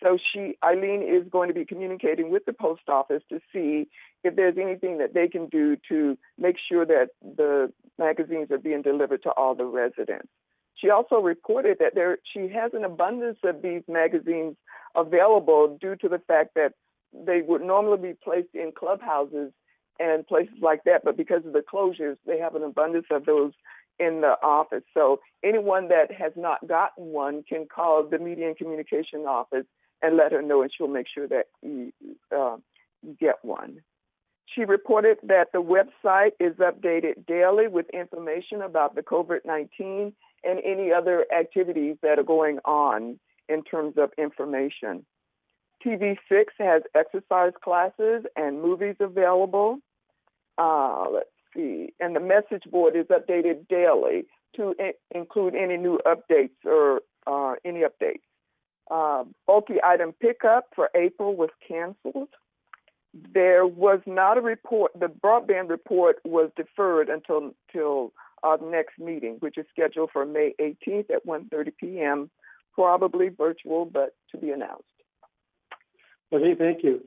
So Eileen is going to be communicating with the post office to see if there's anything that they can do to make sure that the magazines are being delivered to all the residents. She also reported that she has an abundance of these magazines available due to the fact that they would normally be placed in clubhouses and places like that, but because of the closures, they have an abundance of those in the office. So anyone that has not gotten one can call the Media and Communication office and let her know, and she'll make sure that you get one. She reported that the website is updated daily with information about the COVID-19 and any other activities that are going on in terms of information. TV6 has exercise classes and movies available. Let's see. And the message board is updated daily to include any new updates or any updates. Bulky item pickup for April was canceled. There was not a report. The broadband report was deferred until our next meeting, which is scheduled for May 18th at 1:30 p.m., probably virtual, but to be announced. Okay, thank you.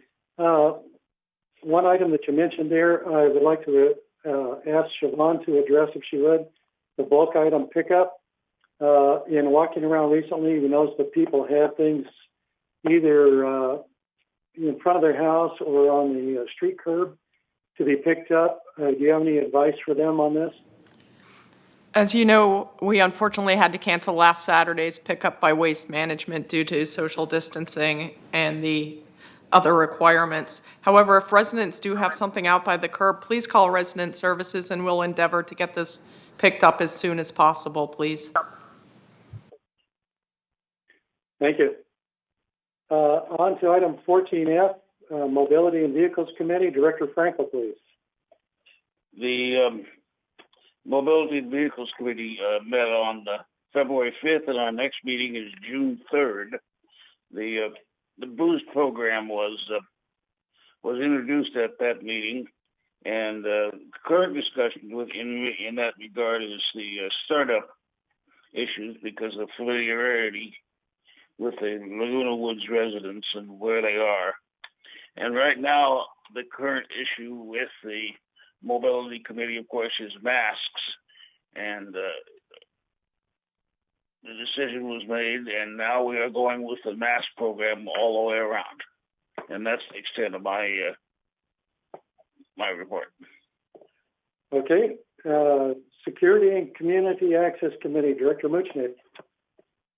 One item that you mentioned there, I would like to ask Siobhan to address, if she would, the bulk item pickup. In walking around recently, we noticed that people have things either in front of their house or on the street curb to be picked up. Do you have any advice for them on this? As you know, we unfortunately had to cancel last Saturday's pickup by Waste Management due to social distancing and the other requirements. However, if residents do have something out by the curb, please call Resident Services and we'll endeavor to get this picked up as soon as possible, please. Thank you. On to item 14F, Mobility and Vehicles Committee. Director Frankel, please. The Mobility and Vehicles Committee met on February 5th, and our next meeting is June 3rd. The Boost program was introduced at that meeting, and current discussion in that regard is the startup issues because of familiarity with the Laguna Woods residents and where they are. And right now, the current issue with the Mobility Committee, of course, is masks. And the decision was made, and now we are going with the mask program all the way around. And that's the extent of my my report. Okay. Security and Community Access Committee, Director Muchnick.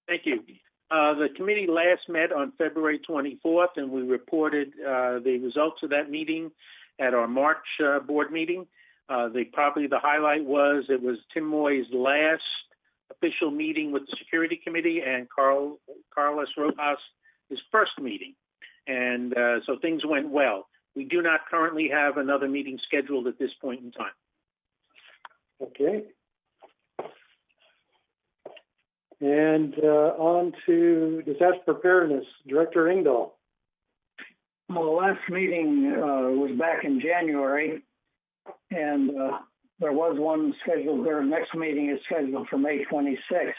Thank you. The committee last met on February 24th, and we reported the results of that meeting at our March board meeting. Probably the highlight was it was Tim Moy's last official meeting with the Security Committee and Carlos Rojas' his first meeting. And so things went well. We do not currently have another meeting scheduled at this point in time. Okay. And on to disaster preparedness, Director Engdahl. Well, the last meeting was back in January, and there was one scheduled. Their next meeting is scheduled for May 26th.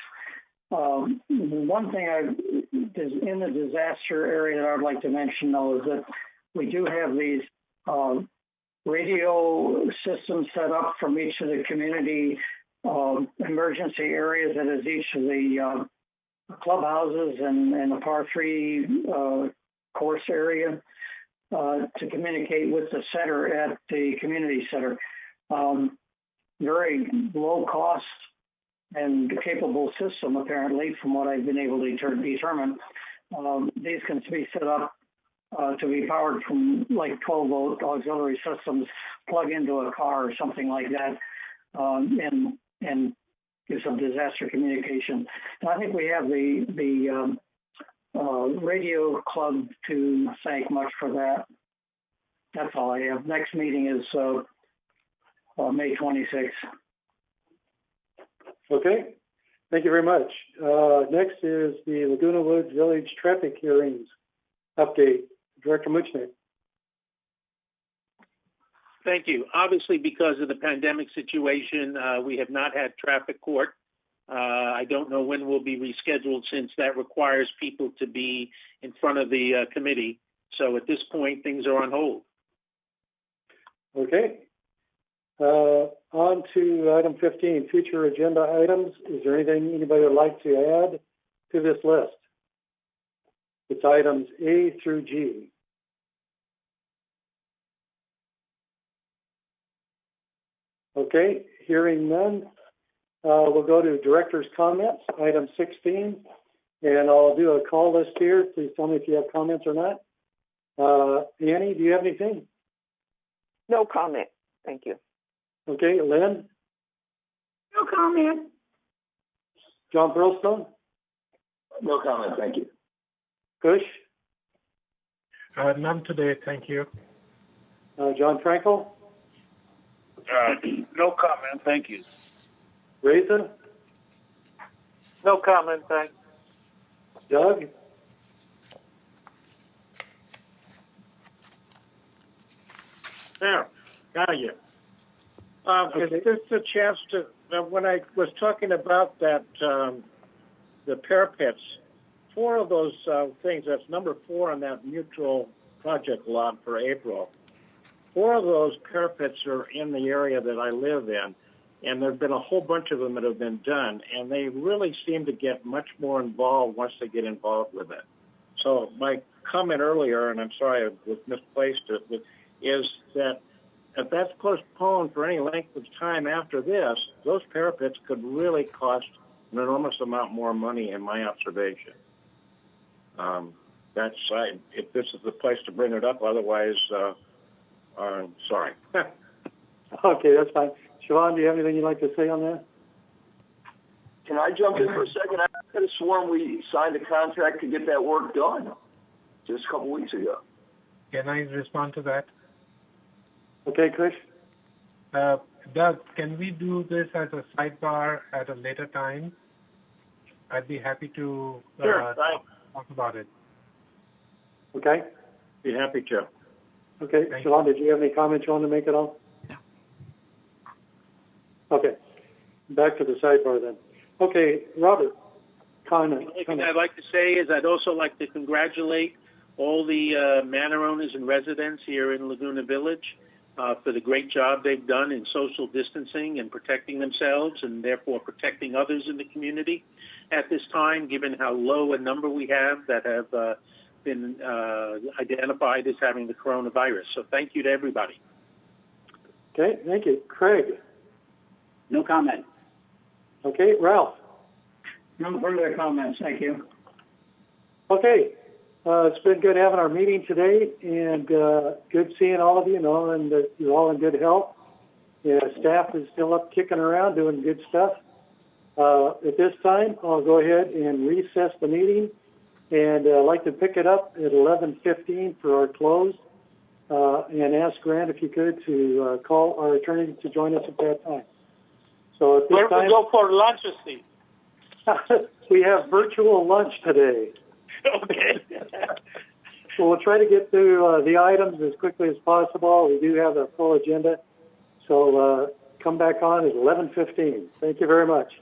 One thing is in the disaster area that I'd like to mention, though, is that we do have these radio systems set up from each of the community emergency areas that is each of the clubhouses and the par 3 course area to communicate with the center at the community center. Very low cost and capable system, apparently, from what I've been able to determine. These can be set up to be powered from like 12-volt auxiliary systems, plug into a car or something like that, and do some disaster communication. And I think we have the radio club to thank much for that. That's all I have. Next meeting is May 26th. Okay, thank you very much. Next is the Laguna Woods Village traffic hearings update. Director Muchnick. Thank you. Obviously, because of the pandemic situation, we have not had traffic court. I don't know when we'll be rescheduled since that requires people to be in front of the committee. So at this point, things are on hold. Okay. On to item 15, future agenda items. Is there anything anybody would like to add to this list? It's items A through G. Okay, hearing none, we'll go to director's comments, item 16, and I'll do a call list here. Please tell me if you have comments or not. Annie, do you have anything? No comment. Thank you. Okay, Lynn? No comment. John Burlstone? No comment, thank you. Kush? None today, thank you. John Frankel? No comment, thank you. Reza? No comment, thanks. Doug? There, got you. Is this a chance to, when I was talking about that, the parapets, 4 of those things, that's number 4 on that mutual project lot for April. 4 of those parapets are in the area that I live in, and there have been a whole bunch of them that have been done, and they really seem to get much more involved once they get involved with it. So my comment earlier, and I'm sorry I misplaced it, but is that if that's postponed for any length of time after this, those parapets could really cost an enormous amount more money in my observation. If this is the place to bring it up, otherwise, sorry. Okay, that's fine. Siobhan, do you have anything you'd like to say on that? Can I jump in for a second? I could have sworn we signed a contract to get that work done just a couple weeks ago. Can I respond to that? Okay, Kush? Doug, can we do this as a sidebar at a later time? I'd be happy to talk about it. Okay. Be happy to. Okay, Siobhan, did you have any comments you want to make at all? No. Okay, back to the sidebar then. Okay, Robert, comment. The only thing I'd like to say is I'd also like to congratulate all the manor owners and residents here in Laguna Village for the great job they've done in social distancing and protecting themselves and therefore protecting others in the community at this time, given how low a number we have that have been identified as having the coronavirus. So thank you to everybody. Okay, thank you. Craig? No comment. Okay, Ralph? No further comments, thank you. Okay, it's been good having our meeting today and good seeing all of you, and that you're all in good health. Yeah, staff is still up kicking around doing good stuff. At this time, I'll go ahead and recess the meeting, and I'd like to pick it up at 11:15 for our close, and ask Grant if you could to call our attorney to join us at that time. So at this Where time, we go for lunch, Steve? we have virtual lunch today. Okay. So we'll try to get through the items as quickly as possible. We do have a full agenda. So come back on at 11:15. Thank you very much.